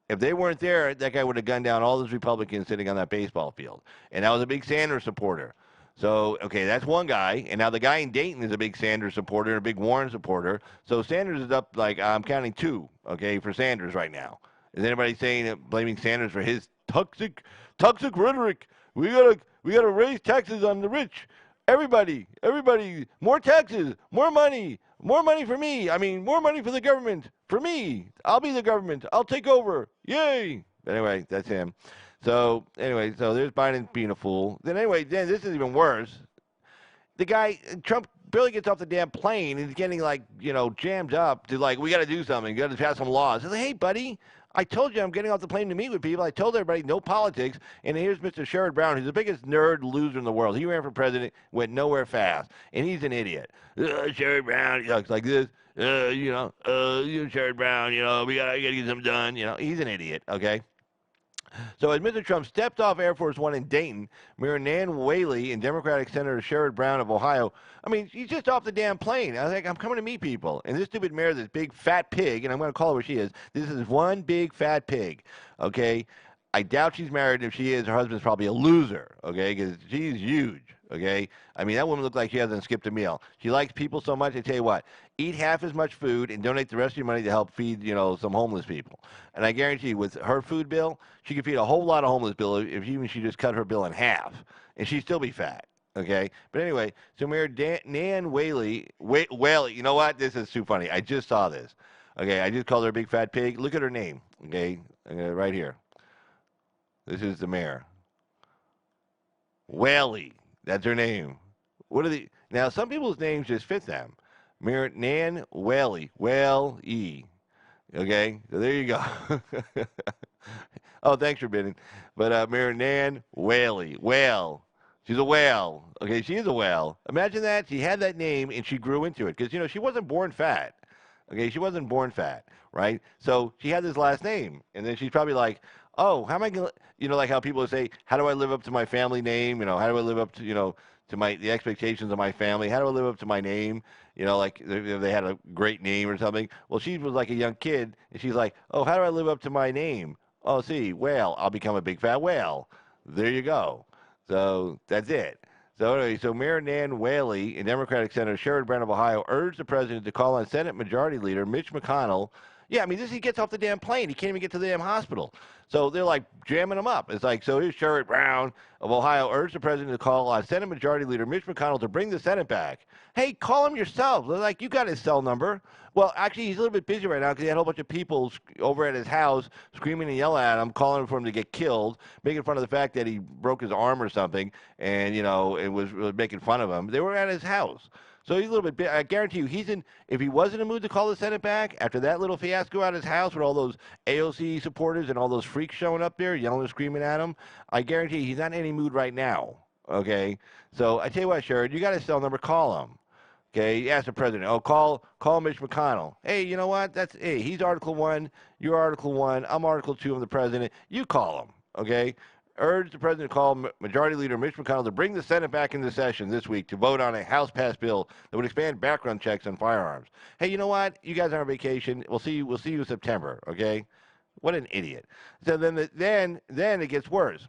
If they weren't there, that guy would have gunned down all those Republicans sitting on that baseball field. And that was a big Sanders supporter. So, okay, that's one guy. And now the guy in Dayton is a big Sanders supporter and a big Warren supporter. So Sanders is up, I'm counting two, okay, for Sanders right now. Is anybody blaming Sanders for his toxic rhetoric? We gotta raise taxes on the rich. Everybody, more taxes, more money for me. I mean, more money for the government. For me, I'll be the government. I'll take over. Yay! Anyway, that's him. So there's Biden being a fool. Then this is even worse. The guy, Trump, barely gets off the damn plane and he's getting jammed up to we got to do something. We got to pass some laws. He's like, hey, buddy, I told you I'm getting off the plane to meet with people. I told everybody no politics. And here's Mr. Sherrod Brown, who's the biggest nerd loser in the world. He ran for president, went nowhere fast, and he's an idiot. Sherrod Brown, he looks like this. Sherrod Brown, we gotta get something done. He's an idiot. Okay. So as Mr. Trump stepped off Air Force One in Dayton, Mayor Nan Whaley and Democratic Senator Sherrod Brown of Ohio, I mean, he's just off the damn plane. I was like, I'm coming to meet people. And this stupid mayor, this big fat pig, and I'm going to call her what she is, this is one big fat pig, okay? I doubt she's married. If she is, her husband's probably a loser, okay, because she's huge. Okay, I mean that woman looks like she hasn't skipped a meal. She likes people so much. I tell you what, eat half as much food and donate the rest of your money to help feed some homeless people. And I guarantee you, with her food bill, she could feed a whole lot of homeless people if even she just cut her bill in half, and she'd still be fat. Okay, but anyway, so Mayor Nan Whaley, you know what? This is too funny. I just saw this. Okay, I just called her a big fat pig. Look at her name. Okay, right here. This is the mayor. Whaley. That's her name. Now, some people's names just fit them. Mayor Nan Whaley. Whaley. Okay, so there you go. Oh, thanks for bidding. But Mayor Nan Whaley. Whale. She's a whale. Okay, she is a whale. Imagine that. She had that name and she grew into it. Because, she wasn't born fat. Okay, she wasn't born fat, right? So she had this last name. And then she's probably like, oh, how am I going to, like how people say, how do I live up to my family name? How do I live up to, to the expectations of my family? How do I live up to my name? Like if they had a great name or something. Well, she was like a young kid, and she's like, oh, how do I live up to my name? Oh, see, whale. I'll become a big fat whale. There you go. So that's it. So anyway, Mayor Nan Whaley and Democratic Senator Sherrod Brown of Ohio urged the president to call on Senate Majority Leader Mitch McConnell. Yeah, I mean, he gets off the damn plane. He can't even get to the damn hospital. So they're like jamming him up. It's like, so here's Sherrod Brown of Ohio urged the president to call on Senate Majority Leader Mitch McConnell to bring the Senate back. Hey, call him yourself. They're like, you got his cell number. Well, actually, he's a little bit busy right now because he had a whole bunch of people over at his house screaming and yelling at him, calling for him to get killed, making fun of the fact that he broke his arm or something, and, it was really making fun of him. They were at his house. So he's a little bit, I guarantee you, if he was in a mood to call the Senate back, after that little fiasco at his house with all those AOC supporters and all those freaks showing up there, yelling and screaming at him, I guarantee you, he's not in any mood right now, okay? So I tell you what, Sherrod, you got his cell number, call him. Okay, he asked the president, call Mitch McConnell. Hey, you know what? He's Article 1, you're Article 1, I'm Article 2, I'm the president. You call him, okay? Urged the president to call Majority Leader Mitch McConnell to bring the Senate back into session this week to vote on a House-passed bill that would expand background checks on firearms. Hey, you know what? You guys are on vacation. We'll see you in September, okay? What an idiot. So then it gets worse.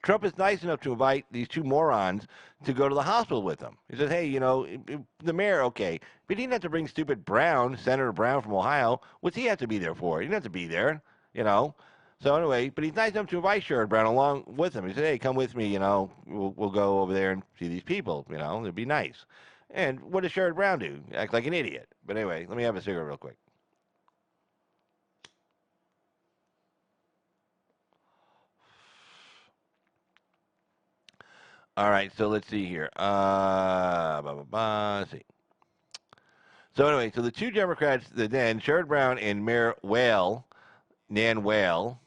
Trump is nice enough to invite these two morons to go to the hospital with him. He says, hey, the mayor, okay, but he didn't have to bring stupid Brown, Senator Brown from Ohio. What's he have to be there for? He didn't have to be there, So anyway, but he's nice enough to invite Sherrod Brown along with him. He said, hey, come with me, we'll go over there and see these people, it'd be nice. And what does Sherrod Brown do? Act like an idiot. But anyway, let me have a cigarette real quick. All right, so let's see here. Let's see. So anyway, so the two Democrats, then Sherrod Brown and Mayor Nan Whale,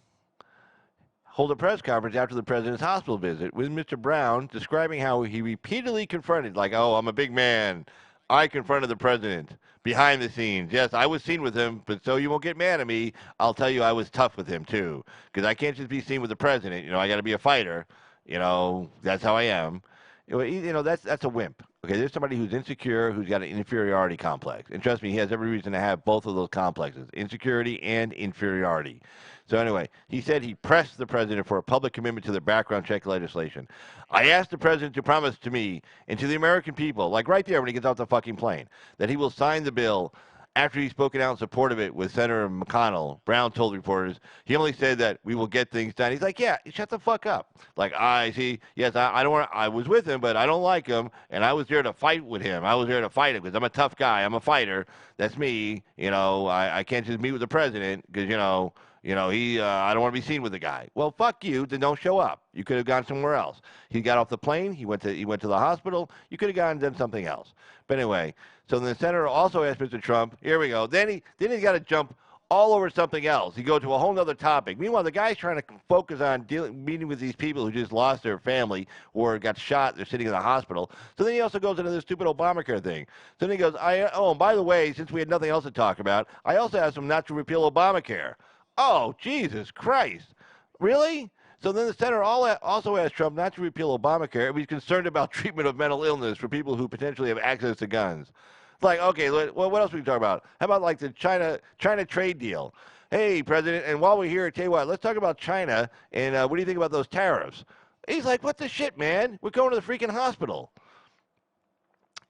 hold a press conference after the president's hospital visit with Mr. Brown describing how he repeatedly confronted, like, oh, I'm a big man. I confronted the president behind the scenes. Yes, I was seen with him, but so you won't get mad at me, I'll tell you I was tough with him, too. Because I can't just be seen with the president. I got to be a fighter. That's how I am. That's a wimp. Okay, there's somebody who's insecure, who's got an inferiority complex. And trust me, he has every reason to have both of those complexes, insecurity and inferiority. So anyway, he said he pressed the president for a public commitment to the background check legislation. I asked the president to promise to me and to the American people, like right there when he gets off the fucking plane, that he will sign the bill. After he's spoken out in support of it with Senator McConnell, Brown told reporters, he only said that we will get things done. He's like, yeah, shut the fuck up. Like, I see, yes, I don't want, I was with him, but I don't like him, and I was there to fight with him. I was there to fight him because I'm a tough guy. I'm a fighter. That's me. I can't just meet with the president because, I don't want to be seen with the guy. Well, fuck you, then don't show up. You could have gone somewhere else. He got off the plane. He went to the hospital. You could have gone and done something else. But anyway, so the senator also asked Mr. Trump, here we go. Then he's got to jump all over something else. He goes to a whole other topic. Meanwhile, the guy's trying to focus on meeting with these people who just lost their family or got shot. They're sitting in the hospital. So then he also goes into this stupid Obamacare thing. So then he goes, and by the way, since we had nothing else to talk about, I also asked him not to repeal Obamacare. Oh, Jesus Christ. Really? So then the senator also asked Trump not to repeal Obamacare if he's concerned about treatment of mental illness for people who potentially have access to guns. It's like, okay, well, what else we can talk about? How about like the China trade deal? Hey, President, and while we're here, tell you what, let's talk about China, and what do you think about those tariffs? He's like, what the shit, man? We're going to the freaking hospital.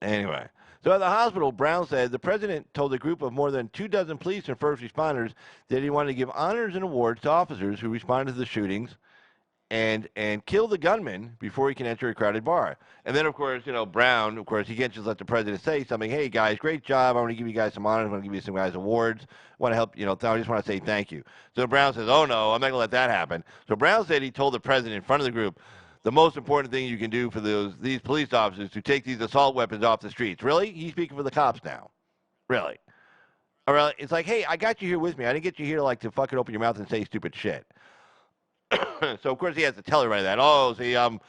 Anyway, so at the hospital, Brown said the president told a group of more than 24 police and first responders that he wanted to give honors and awards to officers who responded to the shootings and kill the gunman before he can enter a crowded bar. And then, of course, Brown, of course, he can't just let the president say something. Hey, guys, great job. I want to give you guys some honors. I want to give you some guys awards. I want to help, I just want to say thank you. So Brown says, oh, no, I'm not going to let that happen. So Brown said he told the president in front of the group, the most important thing you can do for these police officers to take these assault weapons off the streets. Really? He's speaking for the cops now. Really? All right. It's like, hey, I got you here with me. I didn't get you here like to fucking open your mouth and say stupid shit. So of course he has to tell everybody that. Oh, see, I'm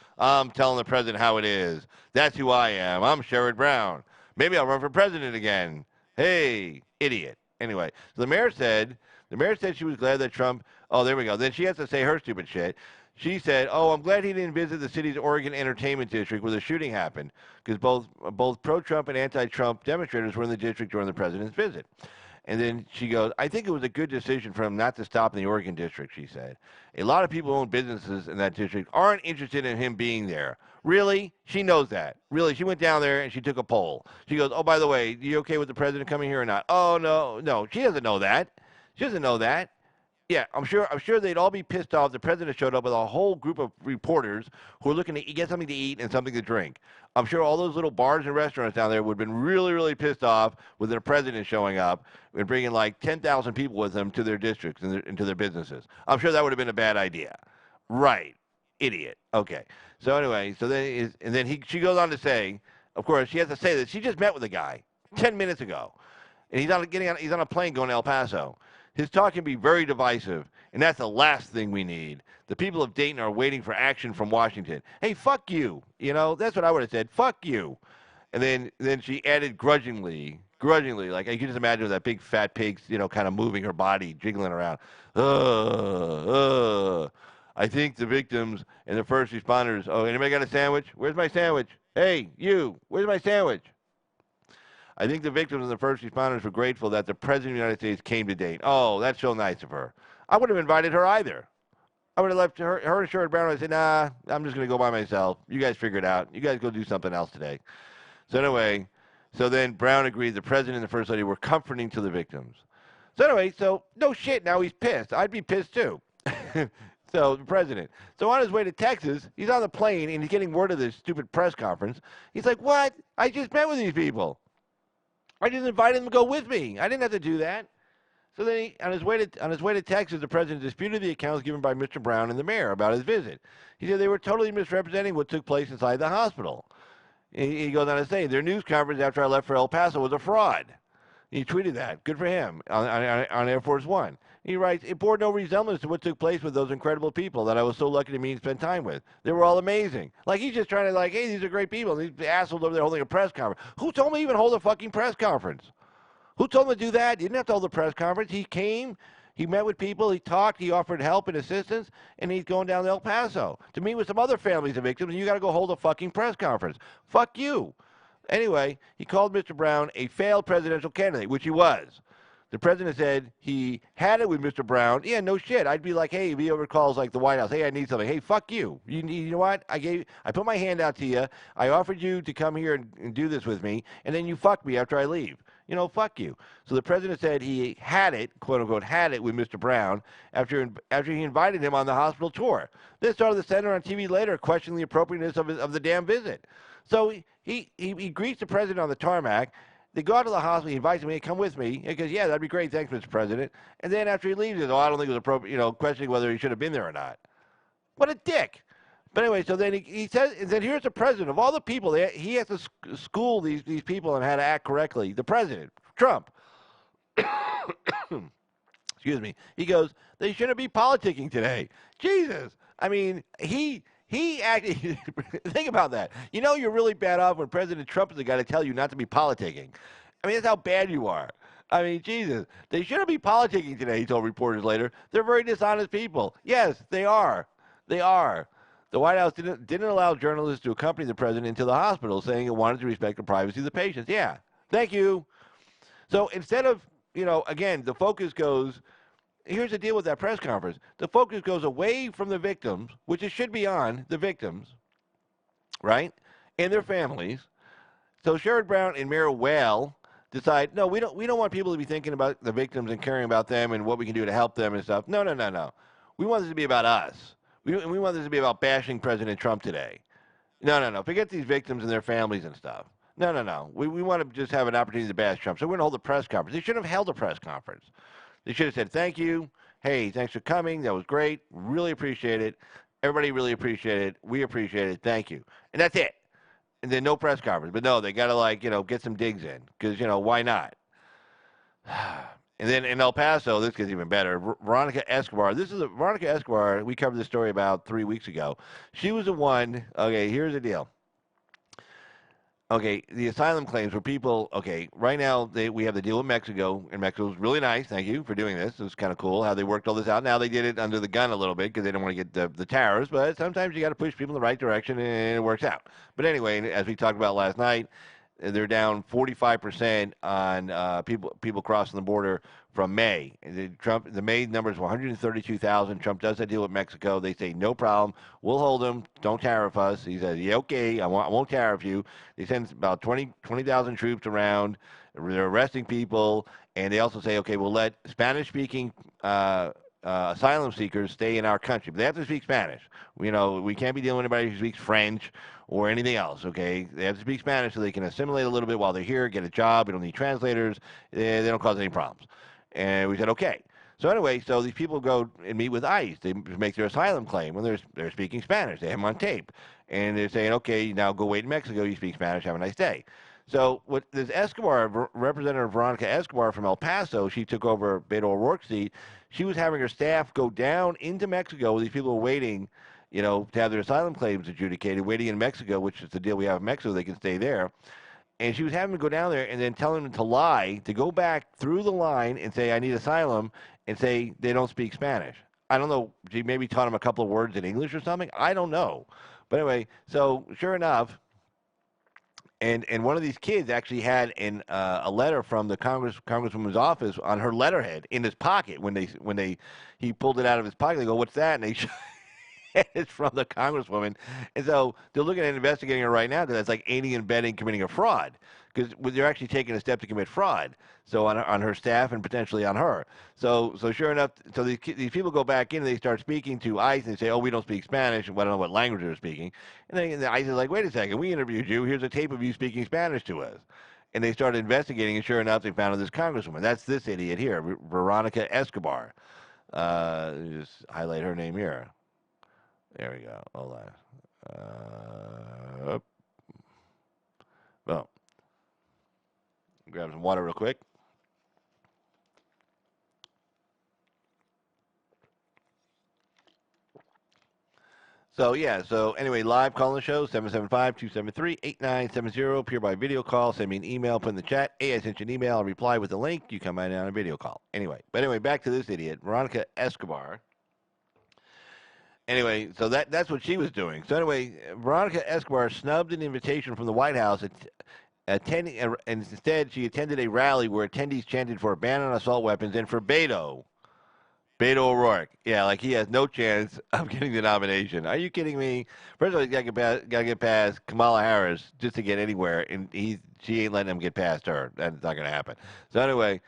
telling the president how it is. That's who I am. I'm Sherrod Brown. Maybe I'll run for president again. Hey, idiot. Anyway, so the mayor said she was glad that Trump. Oh, there we go. Then she has to say her stupid shit. She said, "Oh, I'm glad he didn't visit the city's Oregon Entertainment District where the shooting happened, because both pro-Trump and anti-Trump demonstrators were in the district during the president's visit." And then she goes, "I think it was a good decision for him not to stop in the Oregon district," she said. "A lot of people who own businesses in that district aren't interested in him being there." Really? She knows that. Really? She went down there and she took a poll. She goes, "Oh, by the way, you okay with the president coming here or not?" "Oh, no, no." She doesn't know that. She doesn't know that. Yeah, I'm sure they'd all be pissed off. The president showed up with a whole group of reporters who are looking to get something to eat and something to drink. I'm sure all those little bars and restaurants down there would have been really, really pissed off with their president showing up and bringing like 10,000 people with him to their districts and to their businesses. I'm sure that would have been a bad idea. Right. Idiot. Okay. So anyway, she goes on to say, of course, she has to say that she just met with a guy 10 minutes ago. And he's on a plane going to El Paso. His talk can be very divisive, and that's the last thing we need. The people of Dayton are waiting for action from Washington. Hey, fuck you. You know, that's what I would have said. Fuck you. And then she added grudgingly, like I can just imagine that big fat pig, kind of moving her body, jiggling around. I think the victims and the first responders. Oh, anybody got a sandwich? Where's my sandwich? Hey, you, where's my sandwich? I think the victims and the first responders were grateful that the President of the United States came to Dayton. Oh, that's so nice of her. I wouldn't have invited her either. I would have left her and Sherrod Brown. I said, nah, I'm just going to go by myself. You guys figure it out. You guys go do something else today. So anyway, then Brown agreed the President and the First Lady were comforting to the victims. So anyway, no shit, now he's pissed. I'd be pissed too. So the president. So on his way to Texas, he's on the plane and he's getting word of this stupid press conference. He's like, what? I just met with these people. I just invited them to go with me. I didn't have to do that. So then, on his way to Texas, the president disputed the accounts given by Mr. Brown and the mayor about his visit. He said they were totally misrepresenting what took place inside the hospital. He goes on to say their news conference after I left for El Paso was a fraud. He tweeted that. Good for him on Air Force One. He writes, "It bore no resemblance to what took place with those incredible people that I was so lucky to meet and spend time with. They were all amazing." Like, he's just trying to, hey, these are great people. And these assholes over there holding a press conference. Who told him to even hold a fucking press conference? Who told him to do that? He didn't have to hold a press conference. He came, he met with people, he talked, he offered help and assistance, and he's going down to El Paso to meet with some other families of victims, and you got to go hold a fucking press conference. Fuck you. Anyway, he called Mr. Brown a failed presidential candidate, which he was. The president said he had it with Mr. Brown. Yeah, no shit. I'd be like, hey, if he ever calls like the White House, hey, I need something. Hey, fuck you. You know what? I put my hand out to you. I offered you to come here and do this with me, and then you fuck me after I leave. Fuck you. So the president said he had it, quote unquote, had it with Mr. Brown after he invited him on the hospital tour. Then started the senator on TV later questioning the appropriateness of the damn visit. So he greets the president on the tarmac. They go out to the hospital. He invites him, hey, come with me. He goes, yeah, that'd be great. Thanks, Mr. President. And then after he leaves, he goes, oh, I don't think it was appropriate, questioning whether he should have been there or not. What a dick. But anyway, so then he says, and then here's the president. Of all the people, he has to school these people on how to act correctly. The president, Trump. Excuse me. He goes, they shouldn't be politicking today. Jesus. I mean, he actually, think about that. You're really bad off when President Trump is the guy to tell you not to be politicking. I mean, that's how bad you are. I mean, Jesus. They shouldn't be politicking today, he told reporters later. They're very dishonest people. Yes, they are. They are. The White House didn't allow journalists to accompany the president into the hospital, saying it wanted to respect the privacy of the patients. Yeah, thank you. So instead of, again, the focus goes, here's the deal with that press conference. The focus goes away from the victims, which it should be on the victims, right, and their families. So Sherrod Brown and Mayor Whale decide, no, we don't want people to be thinking about the victims and caring about them and what we can do to help them and stuff. No. We want this to be about us. We want this to be about bashing President Trump today. No. Forget these victims and their families and stuff. No. We want to just have an opportunity to bash Trump. So we're going to hold a press conference. They shouldn't have held a press conference. They should have said, thank you. Hey, thanks for coming. That was great. Really appreciate it. Everybody really appreciate it. We appreciate it. Thank you. And that's it. And then no press conference. But no, they got to get some digs in because why not? And then in El Paso, this gets even better. Veronica Escobar. Veronica Escobar. We covered this story about 3 weeks ago. She was the one. Okay, here's the deal. Okay, the asylum claims for people. Okay, right now we have the deal with Mexico, and Mexico's really nice. Thank you for doing this. It was kind of cool how they worked all this out. Now they did it under the gun a little bit because they don't want to get the tariffs, but sometimes you got to push people in the right direction, and it works out. But anyway, as we talked about last night, they're down 45% on people crossing the border from May. The May numbers were 132,000. Trump does that deal with Mexico. They say no problem. We'll hold them. Don't tariff us. He says, yeah, okay. I won't tariff you. They send about 20,000 troops around. They're arresting people, and they also say, okay, we'll let Spanish-speaking asylum seekers stay in our country, but they have to speak Spanish. We can't be dealing with anybody who speaks French or anything else, okay? They have to speak Spanish so they can assimilate a little bit while they're here, get a job. We don't need translators. They don't cause any problems. And we said, okay. So anyway, so these people go and meet with ICE. They make their asylum claim when they're speaking Spanish. They have them on tape. And they're saying, okay, now go wait in Mexico. You speak Spanish. Have a nice day. So what this Representative Veronica Escobar from El Paso, she took over Beto O'Rourke's seat. She was having her staff go down into Mexico where these people were waiting, to have their asylum claims adjudicated, waiting in Mexico, which is the deal we have in Mexico. They can stay there. And she was having them go down there and then telling them to lie, to go back through the line and say, I need asylum, and say they don't speak Spanish. I don't know. She maybe taught them a couple of words in English or something. I don't know. But anyway, so sure enough, and one of these kids actually had a letter from the congresswoman's office on her letterhead in his pocket when he pulled it out of his pocket. They go, "What's that?" And they it's from the congresswoman, and so they're looking at investigating her right now because that's like aiding and abetting committing a fraud. Because they're actually taking a step to commit fraud, so on her staff and potentially on her. So sure enough, so these people go back in and they start speaking to ICE and they say, "Oh, we don't speak Spanish," and I don't know what language they're speaking. And then the ICE is like, "Wait a second, we interviewed you. Here's a tape of you speaking Spanish to us." And they started investigating, and sure enough, they found this congresswoman. That's this idiot here, Veronica Escobar. Just highlight her name here. There we go. Hold on. Well, grab some water real quick. So anyway, live call the show, 775-273-8970. Appear by video call. Send me an email, put in the chat. Hey, I sent you an email. I'll reply with a link. You come on a video call. Anyway, back to this idiot, Veronica Escobar. Anyway, so that's what she was doing. So anyway, Veronica Escobar snubbed an invitation from the White House attending, and instead she attended a rally where attendees chanted for a ban on assault weapons and for Beto O'Rourke. Yeah, like he has no chance of getting the nomination. Are you kidding me? First of all, he's got to get past Kamala Harris just to get anywhere, and she ain't letting him get past her. That's not going to happen. So anyway,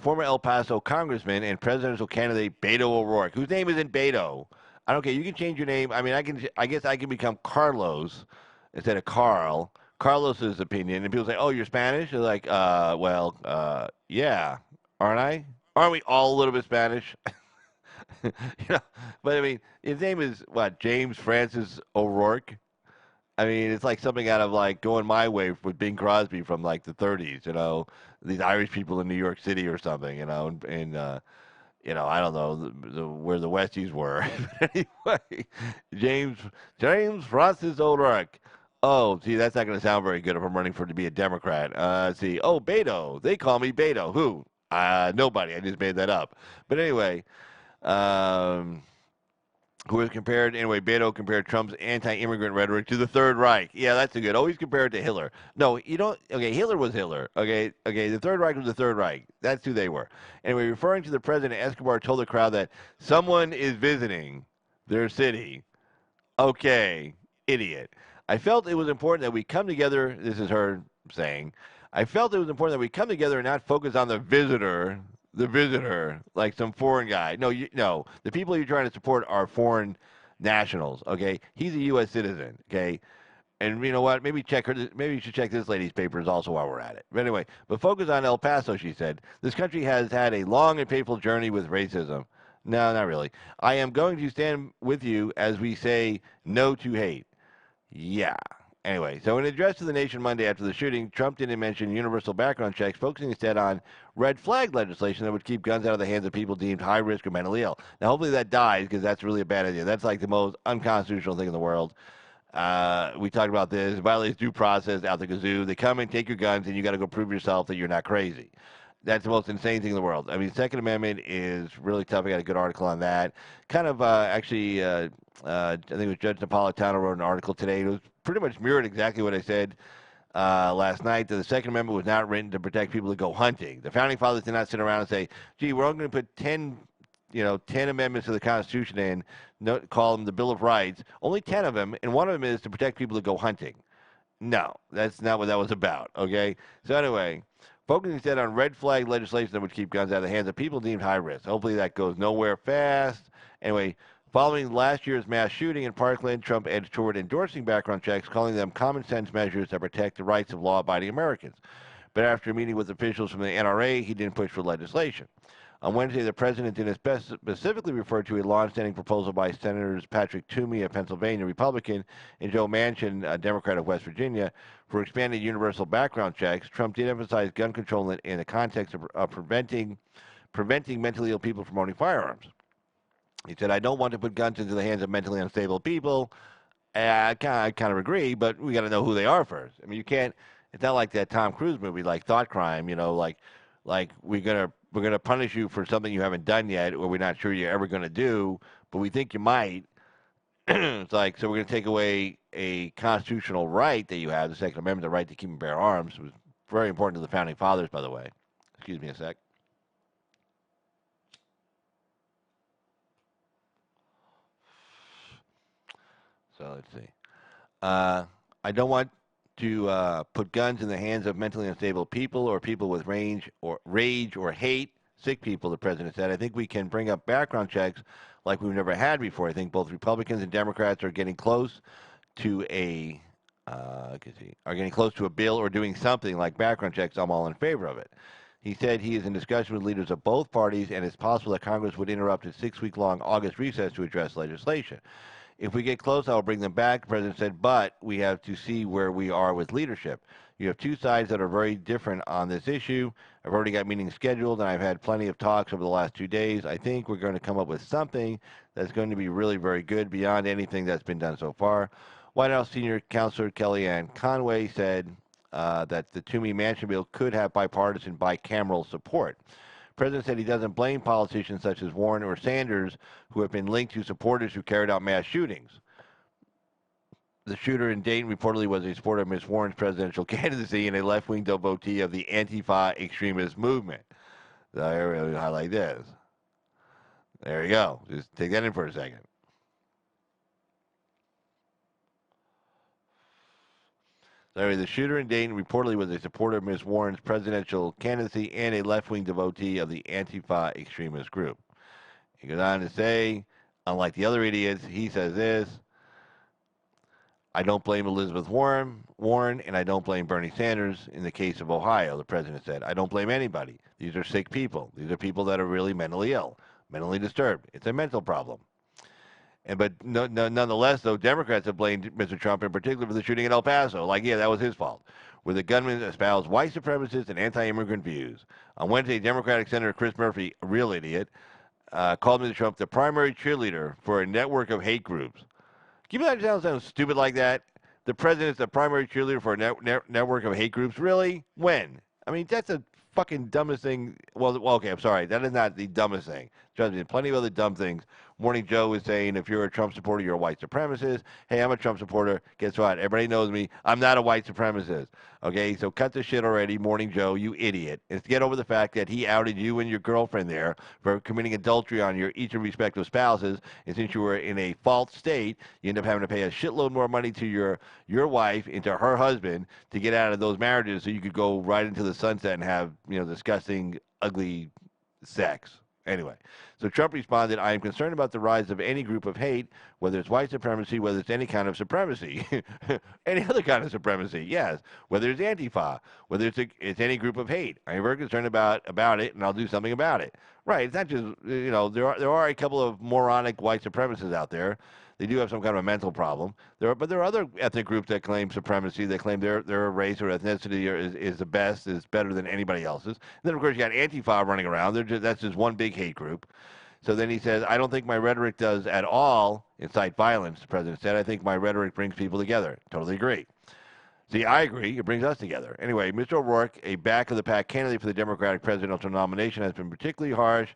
former El Paso congressman and presidential candidate Beto O'Rourke, whose name isn't Beto. I don't care. You can change your name. I mean, I guess I can become Carlos instead of Carl. Carlos's opinion, and people say, "Oh, you're Spanish." They're like, yeah, aren't I? Aren't we all a little bit Spanish?" But I mean, his name is what? James Francis O'Rourke. I mean, it's like something out of like Going My Way with Bing Crosby from like the 30s. These Irish people in New York City or something. I don't know where the Westies were. Anyway, James Francis O'Rourke. Oh, see, that's not going to sound very good if I'm running to be a Democrat. Let's see. Oh, Beto. They call me Beto. Who? Nobody. I just made that up. But anyway, Beto compared Trump's anti-immigrant rhetoric to the Third Reich. Yeah, that's a good. Always compare it to Hitler. No, you don't. Okay, Hitler was Hitler. Okay, the Third Reich was the Third Reich. That's who they were. Anyway, referring to the president, Escobar told the crowd that someone is visiting their city. Okay, idiot. I felt it was important that we come together. This is her saying. I felt it was important that we come together and not focus on the visitor, like some foreign guy. No, the people you're trying to support are foreign nationals. Okay, he's a U.S. citizen. Okay, and you know what? Maybe you should check this lady's papers also while we're at it. But anyway, focus on El Paso. She said this country has had a long and painful journey with racism. No, not really. I am going to stand with you as we say no to hate. Yeah. Anyway, so in an address to the nation Monday after the shooting, Trump didn't mention universal background checks, focusing instead on red flag legislation that would keep guns out of the hands of people deemed high risk or mentally ill. Now, hopefully that dies because that's really a bad idea. That's like the most unconstitutional thing in the world. We talked about this. It violates due process out the kazoo. They come and take your guns, and you got to go prove yourself that you're not crazy. That's the most insane thing in the world. I mean, Second Amendment is really tough. I got a good article on that. Kind of actually, I think it was Judge Napolitano wrote an article today. It was pretty much mirrored exactly what I said last night, that the Second Amendment was not written to protect people that go hunting. The founding fathers did not sit around and say, "Gee, we're only going to put 10 amendments to the Constitution in, no, call them the Bill of Rights. Only 10 of them, and one of them is to protect people that go hunting." No, that's not what that was about. Okay, so anyway. Focusing instead on red flag legislation that would keep guns out of the hands of people deemed high risk. Hopefully that goes nowhere fast. Anyway, following last year's mass shooting in Parkland, Trump edged toward endorsing background checks, calling them common sense measures that protect the rights of law-abiding Americans. But after meeting with officials from the NRA, he didn't push for legislation. On Wednesday, the president didn't specifically refer to a longstanding proposal by Senators Patrick Toomey, a Pennsylvania Republican, and Joe Manchin, a Democrat of West Virginia, for expanded universal background checks. Trump did emphasize gun control in the context of preventing mentally ill people from owning firearms. He said, "I don't want to put guns into the hands of mentally unstable people." I kind of agree, but we got to know who they are first. I mean, you can't. It's not like that Tom Cruise movie, like Thought Crime. Like we're gonna punish you for something you haven't done yet, or we're not sure you're ever gonna do, but we think you might. It's like, so we're gonna take away a constitutional right that you have, the Second Amendment, the right to keep and bear arms. It was very important to the founding fathers, by the way. Excuse me a sec. So let's see. I don't want to put guns in the hands of mentally unstable people or people with rage or hate, sick people, the president said. I think we can bring up background checks like we've never had before. I think both Republicans and Democrats are getting close to a bill or doing something like background checks. I'm all in favor of it. He said he is in discussion with leaders of both parties, and it's possible that Congress would interrupt its 6-week-long August recess to address legislation. If we get close, I will bring them back, the president said, but we have to see where we are with leadership. You have two sides that are very different on this issue. I've already got meetings scheduled, and I've had plenty of talks over the last 2 days. I think we're going to come up with something that's going to be really very good beyond anything that's been done so far. White House senior counselor Kellyanne Conway said that the Toomey Manchin bill could have bipartisan bicameral support. The president said he doesn't blame politicians such as Warren or Sanders who have been linked to supporters who carried out mass shootings. The shooter in Dayton reportedly was a supporter of Ms. Warren's presidential candidacy and a left-wing devotee of the Antifa extremist movement. So I really highlight this. There you go. Just take that in for a second. So the shooter in Dayton reportedly was a supporter of Ms. Warren's presidential candidacy and a left-wing devotee of the Antifa extremist group. He goes on to say, unlike the other idiots, he says this: I don't blame Elizabeth Warren, and I don't blame Bernie Sanders in the case of Ohio, the president said. I don't blame anybody. These are sick people. These are people that are really mentally ill, mentally disturbed. It's a mental problem. But nonetheless, though, Democrats have blamed Mr. Trump in particular for the shooting in El Paso. Like, yeah, that was his fault, where the gunman espoused white supremacist and anti-immigrant views. On Wednesday, Democratic Senator Chris Murphy, a real idiot, called Mr. Trump the primary cheerleader for a network of hate groups. Can you imagine that sounds stupid like that? The president's the primary cheerleader for a network of hate groups? Really? When? I mean, that's the fucking dumbest thing. Well, okay, I'm sorry. That is not the dumbest thing. Trust me, plenty of other dumb things. Morning Joe was saying, if you're a Trump supporter, you're a white supremacist. Hey, I'm a Trump supporter. Guess what? Everybody knows me. I'm not a white supremacist. Okay, so cut the shit already, Morning Joe, you idiot. And get over the fact that he outed you and your girlfriend there for committing adultery on your each and respective spouses. And since you were in a false state, you end up having to pay a shitload more money to your wife and to her husband to get out of those marriages so you could go right into the sunset and have, disgusting, ugly sex. Anyway, so Trump responded, I am concerned about the rise of any group of hate, whether it's white supremacy, whether it's any kind of supremacy, any other kind of supremacy, yes, whether it's Antifa, whether it's any group of hate. I'm very concerned about it, and I'll do something about it. Right, it's not just, there are a couple of moronic white supremacists out there. They do have some kind of a mental problem. But there are other ethnic groups that claim supremacy. They claim their race or ethnicity is the best, is better than anybody else's. And then, of course, you got Antifa running around. That's just one big hate group. So then he says, I don't think my rhetoric does at all incite violence, the president said. I think my rhetoric brings people together. Totally agree. See, I agree. It brings us together. Anyway, Mr. O'Rourke, a back-of-the-pack candidate for the Democratic presidential nomination, has been particularly harsh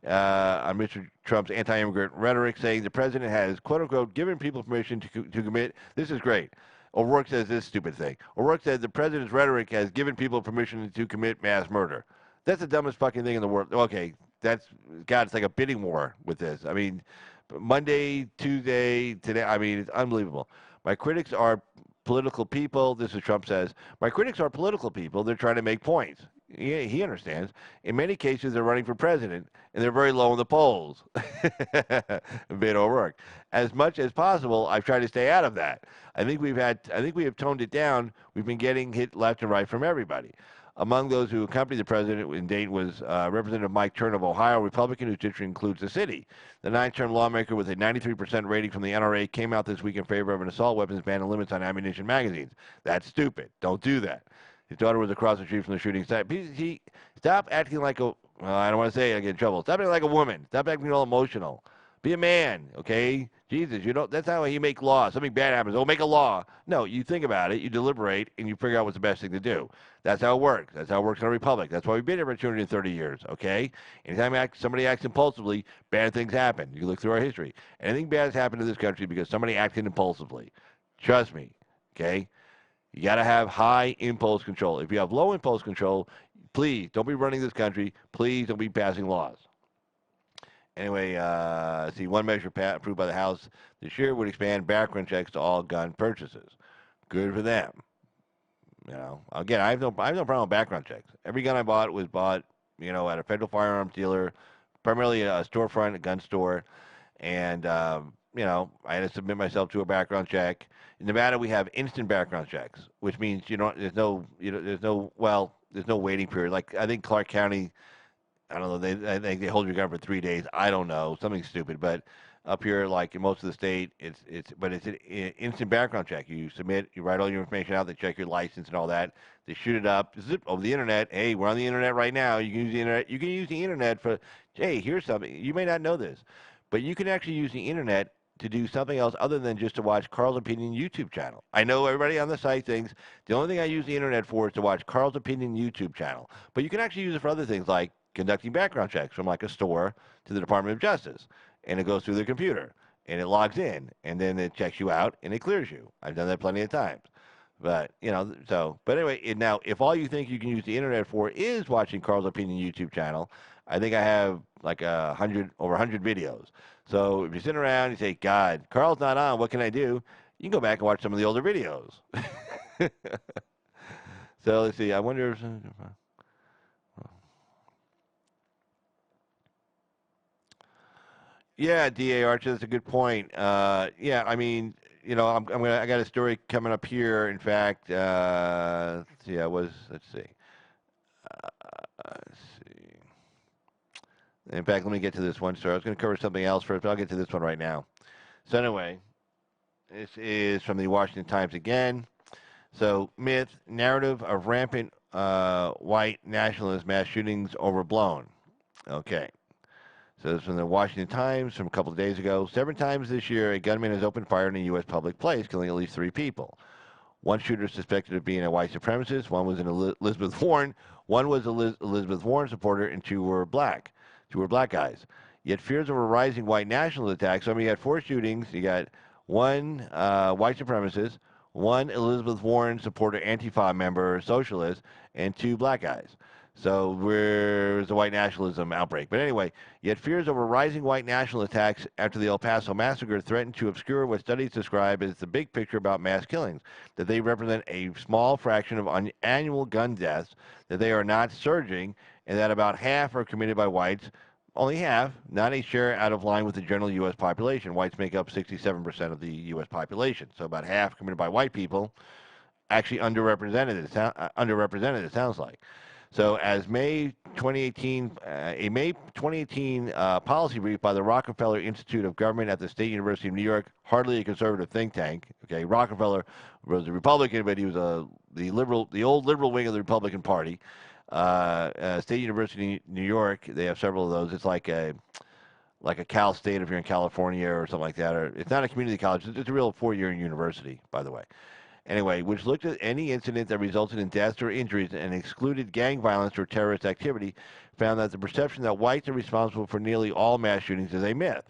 on Mr. Trump's anti-immigrant rhetoric, saying the president has, quote-unquote, given people permission to commit. This is great. O'Rourke says this stupid thing. O'Rourke said the president's rhetoric has given people permission to commit mass murder. That's the dumbest fucking thing in the world. Okay, God, it's like a bidding war with this. I mean, Monday, Tuesday, today, I mean, it's unbelievable. My critics are political people. This is Trump says. My critics are political people. They're trying to make points. He understands. In many cases, they're running for president, and they're very low in the polls. Beto O'Rourke. As much as possible, I've tried to stay out of that. I think we have toned it down. We've been getting hit left and right from everybody. Among those who accompanied the president in Dayton was Representative Mike Turner of Ohio, Republican, whose district includes the city. The 9-term lawmaker with a 93% rating from the NRA came out this week in favor of an assault weapons ban and limits on ammunition magazines. That's stupid. Don't do that. His daughter was across the street from the shooting site. Stop acting like a, well, I don't want to say it, I get in trouble. Stop acting like a woman. Stop acting all emotional. Be a man, okay? Jesus, that's not how you make laws. Something bad happens. Oh, make a law. No, you think about it, you deliberate, and you figure out what's the best thing to do. That's how it works. That's how it works in a republic. That's why we've been here for 230 years, okay? Anytime somebody acts impulsively, bad things happen. You look through our history. Anything bad has happened in this country because somebody acted impulsively. Trust me, okay? You got to have high impulse control. If you have low impulse control, please don't be running this country. Please don't be passing laws. Anyway, see, one measure approved by the House this year would expand background checks to all gun purchases. Good for them. Again, I have no problem with background checks. Every gun I bought was bought, at a federal firearms dealer, primarily a storefront, a gun store, and I had to submit myself to a background check. In Nevada, we have instant background checks, which means there's no waiting period. Like I think Clark County, I don't know, I think they hold your gun for 3 days. I don't know, something stupid. But up here, like in most of the state, it's an instant background check. You submit, you write all your information out, they check your license and all that. They shoot it up, zip, over the internet. Hey, we're on the internet right now. You can use the internet. You can use the internet for, hey, here's something. You may not know this, but you can actually use the internet to do something else other than just to watch Carl's Opinion YouTube channel. I know everybody on the site thinks the only thing I use the internet for is to watch Carl's Opinion YouTube channel. But you can actually use it for other things like conducting background checks from like a store to the Department of Justice. And it goes through their computer. And it logs in. And then it checks you out and it clears you. I've done that plenty of times. But, but anyway, now, if all you think you can use the internet for is watching Carl's Opinion YouTube channel, I think I have like over 100 videos. So if you're sitting around and you say, God, Carl's not on, what can I do? You can go back and watch some of the older videos. So let's see. I wonder if... Yeah, D.A. Archer, that's a good point. Yeah, I mean, I got a story coming up here. In fact, let's see. Let's see. In fact, let me get to this one story. I was going to cover something else first, but I'll get to this one right now. So anyway, this is from the Washington Times again. So, myth, narrative of rampant white nationalist mass shootings overblown. Okay. So this is from the Washington Times from a couple of days ago. 7 times this year, a gunman has opened fire in a U.S. public place, killing at least 3 people. One shooter suspected of being a white supremacist. One was an Elizabeth Warren. One was Elizabeth Warren supporter, and 2 were black. 2 were black guys. Yet fears of a rising white nationalist attack. So you got 4 shootings. You got 1 white supremacist, 1 Elizabeth Warren supporter, Antifa member, socialist, and 2 black guys. So where's the white nationalism outbreak? But anyway, yet fears over rising white national attacks after the El Paso massacre threaten to obscure what studies describe as the big picture about mass killings, that they represent a small fraction of annual gun deaths, that they are not surging, and that about half are committed by whites, only half, not a share out of line with the general U.S. population. Whites make up 67% of the U.S. population, so about half committed by white people. Actually, underrepresented. It sounds like. So, as a May 2018 policy brief by the Rockefeller Institute of Government at the State University of New York, hardly a conservative think tank. Okay, Rockefeller was a Republican, but he was the old liberal wing of the Republican Party. State University New York, they have several of those. It's like a Cal State if you're in California or something like that. Or it's not a community college. It's a real four-year university, by the way. Anyway, which looked at any incident that resulted in deaths or injuries and excluded gang violence or terrorist activity, found that the perception that whites are responsible for nearly all mass shootings is a myth.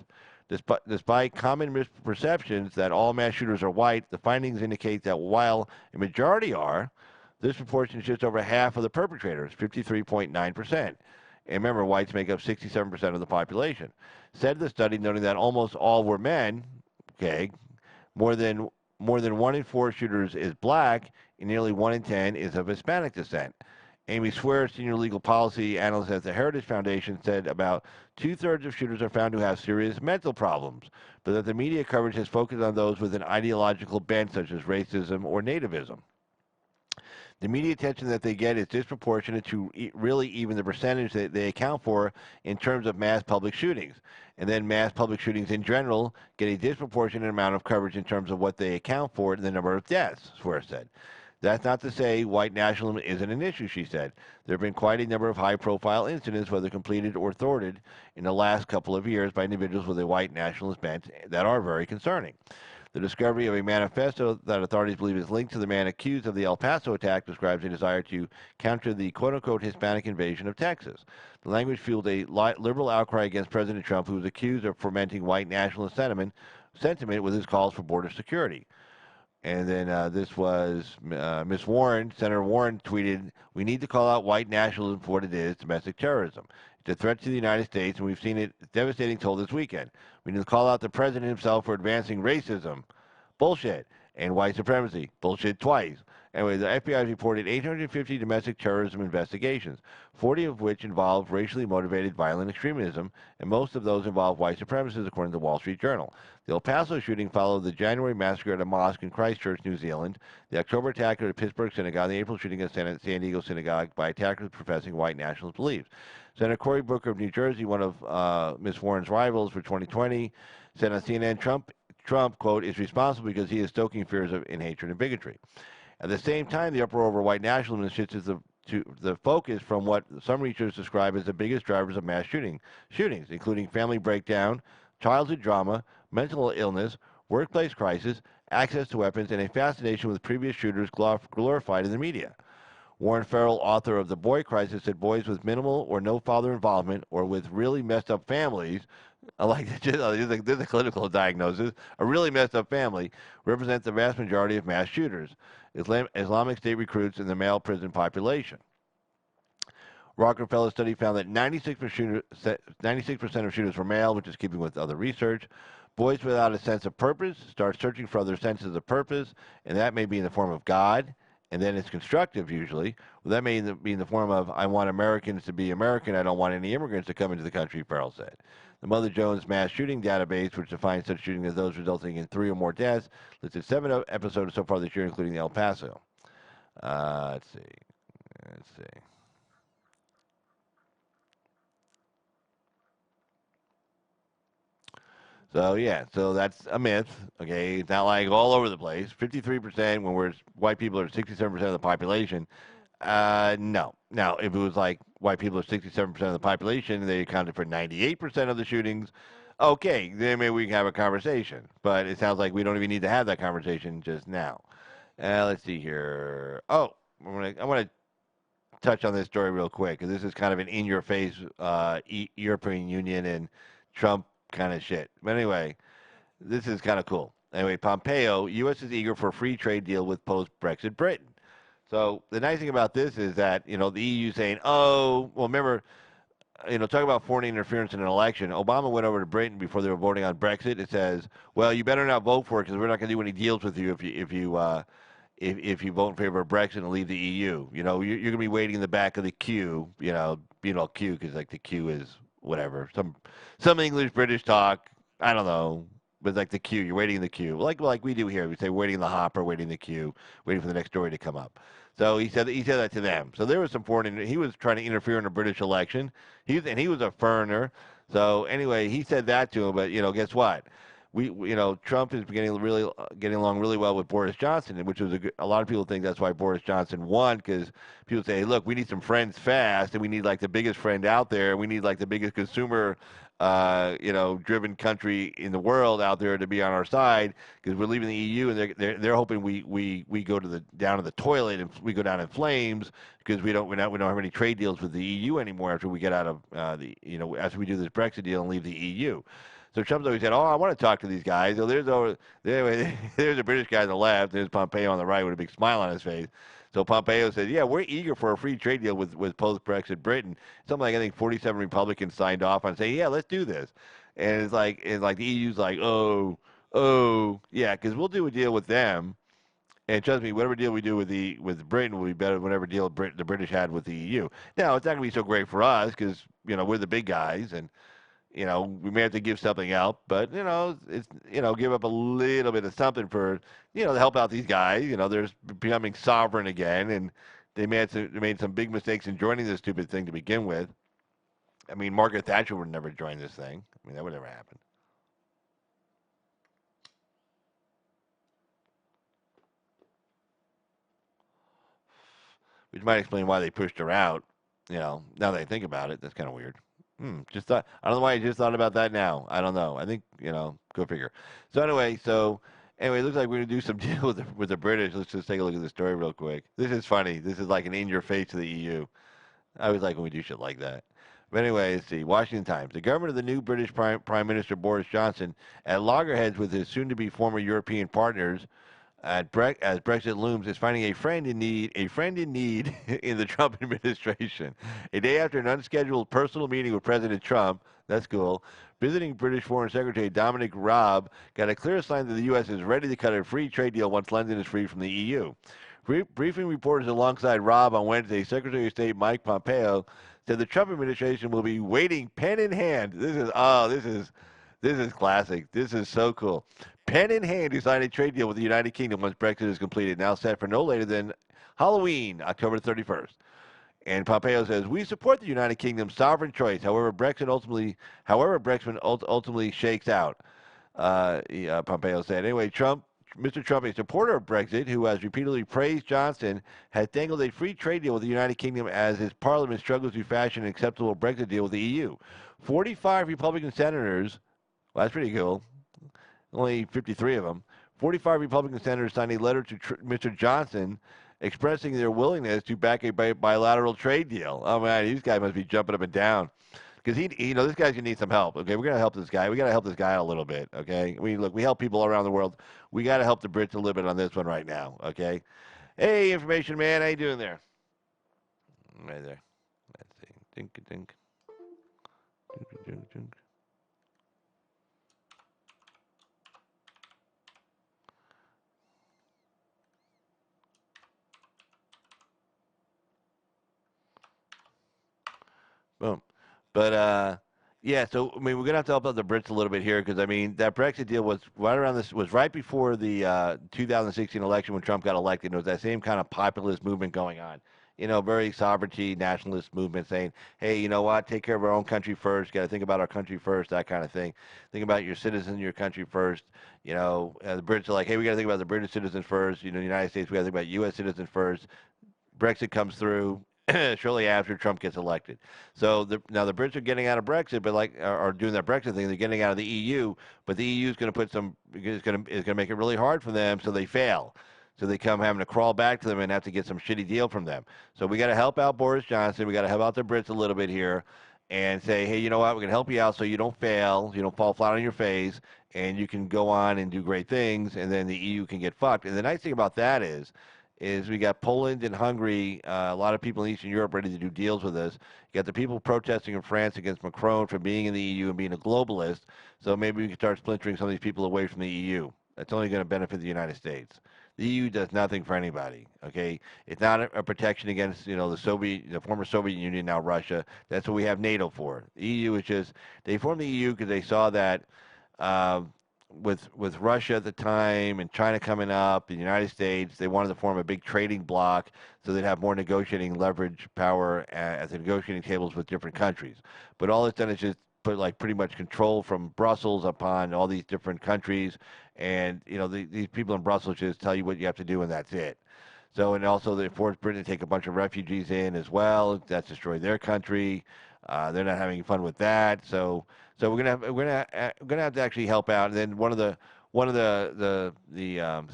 Despite common misperceptions that all mass shooters are white, the findings indicate that while a majority are, this proportion is just over half of the perpetrators, 53.9%. And remember, whites make up 67% of the population. Said the study, noting that almost all were men, okay, more than 1 in 4 shooters is black, and nearly 1 in 10 is of Hispanic descent. Amy Swear, senior legal policy analyst at the Heritage Foundation, said about 2/3 of shooters are found to have serious mental problems, but that the media coverage has focused on those with an ideological bent such as racism or nativism. The media attention that they get is disproportionate to really even the percentage that they account for in terms of mass public shootings. And then mass public shootings in general get a disproportionate amount of coverage in terms of what they account for in the number of deaths, Swear said. That's not to say white nationalism isn't an issue, she said. There have been quite a number of high-profile incidents, whether completed or thwarted, in the last couple of years by individuals with a white nationalist bent that are very concerning. The discovery of a manifesto that authorities believe is linked to the man accused of the El Paso attack describes a desire to counter the quote-unquote Hispanic invasion of Texas. The language fueled a liberal outcry against President Trump, who was accused of fomenting white nationalist sentiment with his calls for border security. And then this was Miss Warren, Senator Warren tweeted, "We need to call out white nationalism for what it is, domestic terrorism. It's a threat to the United States, and we've seen it devastating toll this weekend. We need to call out the president himself for advancing racism, bullshit, and white supremacy, bullshit twice." Anyway, the FBI has reported 850 domestic terrorism investigations, 40 of which involve racially motivated violent extremism, and most of those involve white supremacists, according to the Wall Street Journal. The El Paso shooting followed the January massacre at a mosque in Christchurch, New Zealand, the October attack at a Pittsburgh synagogue, and the April shooting at San Diego synagogue by attackers professing white nationalist beliefs. Senator Cory Booker of New Jersey, one of Ms. Warren's rivals for 2020, said on CNN, Trump, quote, is responsible because he is stoking fears in hatred and bigotry. At the same time, the uproar over white nationalism shifts the focus from what some researchers describe as the biggest drivers of mass shootings, including family breakdown, childhood drama, mental illness, workplace crisis, access to weapons, and a fascination with previous shooters glorified in the media. Warren Farrell, author of The Boy Crisis, said boys with minimal or no father involvement or with really messed up families, this is a clinical diagnosis, a really messed up family, represent the vast majority of mass shooters, Islamic State recruits in the male prison population. Rockefeller study found that 96% of shooters were male, which is keeping with other research. Boys without a sense of purpose start searching for other senses of purpose, and that may be in the form of God, and then it's constructive usually. Well, that may be in the form of, I want Americans to be American, I don't want any immigrants to come into the country, Farrell said. The Mother Jones Mass Shooting Database, which defines such shootings as those resulting in 3 or more deaths, listed 7 episodes so far this year, including the El Paso. Let's see. So that's a myth. Okay, it's not like all over the place. 53% when white people are 67% of the population. No. Now, if it was like white people are 67% of the population and they accounted for 98% of the shootings, okay, then maybe we can have a conversation. But it sounds like we don't even need to have that conversation just now. Let's see here. Oh, I want to touch on this story real quick because this is kind of an in-your-face European Union and Trump kind of shit. But anyway, this is kind of cool. Anyway, Pompeo, U.S. is eager for a free trade deal with post-Brexit Britain. So the nice thing about this is that, the EU saying, oh, well, remember, talk about foreign interference in an election. Obama went over to Britain before they were voting on Brexit. It says, well, you better not vote for it because we're not going to do any deals with you if you vote in favor of Brexit and leave the EU. You're going to be waiting in the back of the queue, being all cute because like the queue is whatever, some English British talk. I don't know. But like the queue, you're waiting in the queue, like we do here. We say waiting in the hopper, waiting in the queue, waiting for the next story to come up. So he said that to them. So there was some foreign. He was trying to interfere in the British election. He was a foreigner. So anyway, he said that to him. But guess what? Trump is getting along really well with Boris Johnson, which was a lot of people think that's why Boris Johnson won, because people say, hey, look, we need some friends fast, and we need like the biggest friend out there. We need like the biggest consumer, driven country in the world out there to be on our side, because we're leaving the EU, and they're hoping we go down to the toilet and we go down in flames, because we don't have any trade deals with the EU anymore after we get out of after we do this Brexit deal and leave the EU. So Trump's always said, "Oh, I want to talk to these guys." So there's a British guy on the left, there's Pompeo on the right with a big smile on his face. So Pompeo said, "Yeah, we're eager for a free trade deal with post-Brexit Britain." Something like I think 47 Republicans signed off on saying, "Yeah, let's do this." And it's like the EU's like, "Oh, yeah, because we'll do a deal with them." And trust me, whatever deal we do with Britain will be better than whatever deal the British had with the EU. Now, it's not going to be so great for us because we're the big guys, and we may have to give something out, but it's give up a little bit of something for to help out these guys. They're becoming sovereign again, and they made some big mistakes in joining this stupid thing to begin with. I mean, Margaret Thatcher would never join this thing. I mean, that would never happen. Which might explain why they pushed her out. Now that I think about it, that's kind of weird. Just thought. I don't know why I just thought about that now. I don't know. I think go figure. So anyway, it looks like we're gonna do some deal with the British. Let's just take a look at the story real quick. This is funny. This is like an in your face to the EU. I always like when we do shit like that. But anyway, let's see. Washington Times. The government of the new British Prime Minister Boris Johnson at loggerheads with his soon-to-be former European partners as Brexit looms, is finding a friend in need in the Trump administration. A day after an unscheduled personal meeting with President Trump, that's cool, visiting British Foreign Secretary Dominic Raab got a clear sign that the U.S. is ready to cut a free trade deal once London is free from the EU. Briefing reporters alongside Raab on Wednesday, Secretary of State Mike Pompeo said the Trump administration will be waiting pen in hand. This is classic. This is so cool. Pen in hand to sign a trade deal with the United Kingdom once Brexit is completed, now set for no later than Halloween, October 31st. And Pompeo says, we support the United Kingdom's sovereign choice, however Brexit ultimately shakes out, Pompeo said. Anyway, Mr. Trump, a supporter of Brexit, who has repeatedly praised Johnson, has dangled a free trade deal with the United Kingdom as his parliament struggles to fashion an acceptable Brexit deal with the EU. 45 Republican senators, well, that's pretty cool, only 53 of them, 45 Republican senators signed a letter to Mr. Johnson expressing their willingness to back a bilateral trade deal. Oh, man, these guys must be jumping up and down. Because this guy's gonna need some help. Okay, we're gonna help this guy. We gotta help this guy a little bit. Okay, we help people all around the world. We gotta help the Brits a little bit on this one right now. Okay. Hey, information man, how you doing there? Right there. Let's see. Dink dink. Dink dink dink. Boom. But yeah. So I mean, we're gonna have to help out the Brits a little bit here because I mean that Brexit deal was right before the 2016 election when Trump got elected. It was that same kind of populist movement going on. Very sovereignty nationalist movement saying, hey, you know what? Take care of our own country first. Got to think about our country first. That kind of thing. Think about your citizens, your country first. The Brits are like, hey, we got to think about the British citizens first. The United States, we got to think about U.S. citizens first. Brexit comes through shortly after Trump gets elected. So now the Brits are getting out of Brexit, but are doing that Brexit thing. They're getting out of the EU, but the EU is going to is going to make it really hard for them, so they fail. So they come having to crawl back to them and have to get some shitty deal from them. So we got to help out Boris Johnson. We got to help out the Brits a little bit here, and say, hey, you know what? We're going to help you out so you don't fail, you don't fall flat on your face, and you can go on and do great things, and then the EU can get fucked. And the nice thing about that is we got Poland and Hungary, a lot of people in Eastern Europe ready to do deals with us. You got the people protesting in France against Macron for being in the EU and being a globalist. So maybe we can start splintering some of these people away from the EU. That's only going to benefit the United States. The EU does nothing for anybody. Okay, it's not a protection against the former Soviet Union, now Russia. That's what we have NATO for. The EU is just they formed the EU because they saw that uh, with Russia at the time and China coming up, the United States, they wanted to form a big trading bloc so they'd have more negotiating leverage power at the negotiating tables with different countries. But all it's done is just put like pretty much control from Brussels upon all these different countries, and these people in Brussels just tell you what you have to do, and that's it. So, and also they forced Britain to take a bunch of refugees in as well. That's destroyed their country. They're not having fun with that. So we're gonna have to actually help out. And then one of the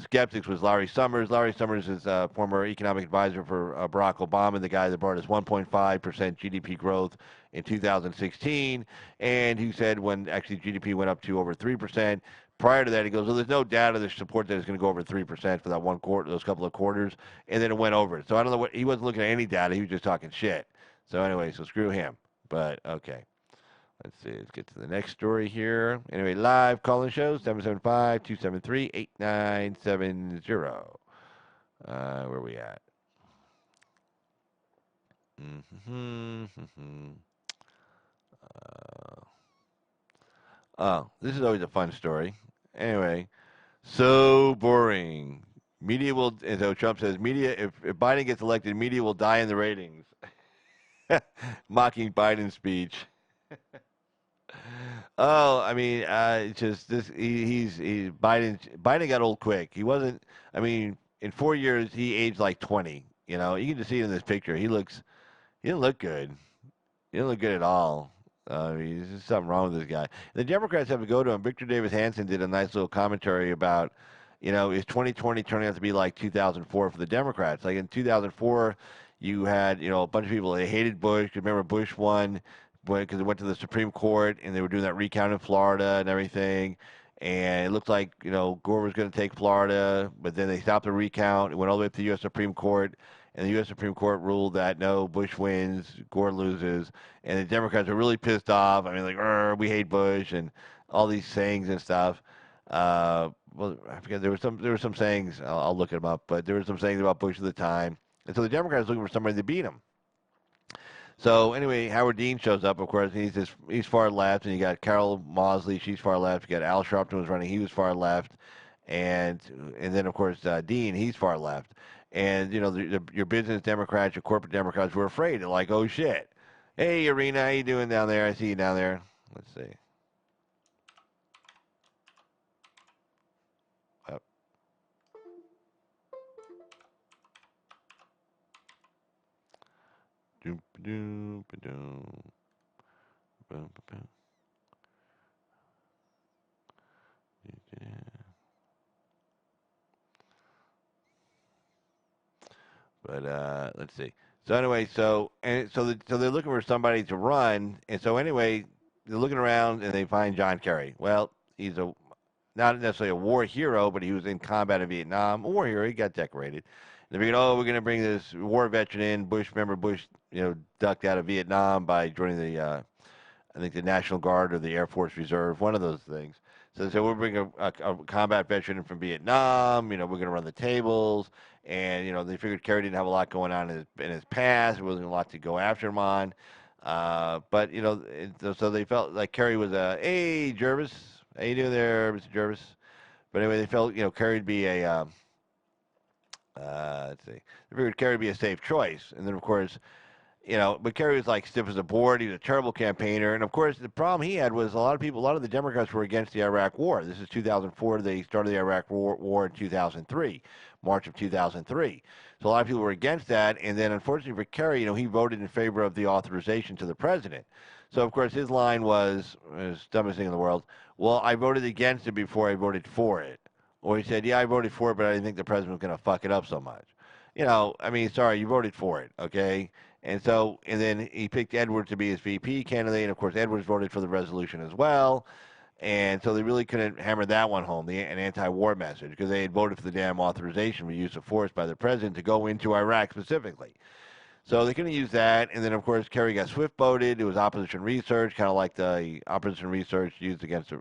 skeptics was Larry Summers. Larry Summers is a former economic advisor for Barack Obama, the guy that brought us 1.5% GDP growth in 2016, and he said when actually GDP went up to over 3%. Prior to that, he goes, "Well, there's no data to support that it's going to go over 3% for that one quarter, those couple of quarters," and then it went over it. So I don't know what he wasn't looking at any data; he was just talking shit. So anyway, so screw him. But okay. Let's see. Let's get to the next story here. Anyway, live call-in show, 775-273-8970. Where are we at? Uh, oh, this is always a fun story. Anyway, so boring. Media will, and so Trump says, media, if Biden gets elected, media will die in the ratings. Mocking Biden's speech. Oh, I mean, it's just this. Biden got old quick. He wasn't. I mean, in 4 years, he aged like 20. You can just see it in this picture. He didn't look good. He didn't look good at all. I mean, there's just something wrong with this guy. The Democrats have to go to him. Victor Davis Hanson did a nice little commentary about, is 2020 turning out to be like 2004 for the Democrats? Like in 2004, you had, a bunch of people, they hated Bush. Remember, Bush won because it went to the Supreme Court and they were doing that recount in Florida and everything. And it looked like, Gore was going to take Florida, but then they stopped the recount. It went all the way up to the U.S. Supreme Court. And the U.S. Supreme Court ruled that no, Bush wins, Gore loses, and the Democrats are really pissed off. I mean, like, we hate Bush, and all these sayings and stuff. Well, I forget there were some sayings. I'll look them up, but there were some sayings about Bush at the time, and so the Democrats are looking for somebody to beat him. So anyway, Howard Dean shows up. Of course, he's far left, and you got Carol Mosley, she's far left. You got Al Sharpton was running, he was far left, and then of course Dean, he's far left. And your business Democrats, your corporate Democrats were afraid. They're like, oh shit, hey Arena, how you doing down there? I see you down there. Let's see. Oh. Doom, doom, doom, boom, boom. But let's see. So anyway, so they're looking for somebody to run, and so anyway, they're looking around and they find John Kerry. Well, he's not necessarily a war hero, but he was in combat in Vietnam. A war hero. He got decorated. And they figured, oh, we're going to bring this war veteran in. Remember Bush, ducked out of Vietnam by joining I think the National Guard or the Air Force Reserve, one of those things. So they said, we'll bring a combat veteran from Vietnam. We're going to run the tables. And, they figured Kerry didn't have a lot going on in his past. There wasn't a lot to go after him on. But, so they felt like Kerry was hey, Jervis, how you doing there, Mr. Jervis? But anyway, they felt, Kerry would be let's see, they figured Kerry would be a safe choice. And then, of course, but Kerry was like stiff as a board. He was a terrible campaigner. And of course, the problem he had was a lot of the Democrats were against the Iraq War. This is 2004. They started the Iraq War in 2003, March of 2003. So a lot of people were against that. And then unfortunately for Kerry, he voted in favor of the authorization to the president. So of course, his line was dumbest thing in the world. Well, I voted against it before I voted for it. Or he said, yeah, I voted for it, but I didn't think the president was going to fuck it up so much. I mean, sorry, you voted for it, okay? And then he picked Edwards to be his VP candidate. And of course, Edwards voted for the resolution as well. And so they really couldn't hammer that one home, an anti-war message, because they had voted for the damn authorization for use of force by the president to go into Iraq specifically. So they couldn't use that. And then, of course, Kerry got swift voted. It was opposition research, kind of like the opposition research used against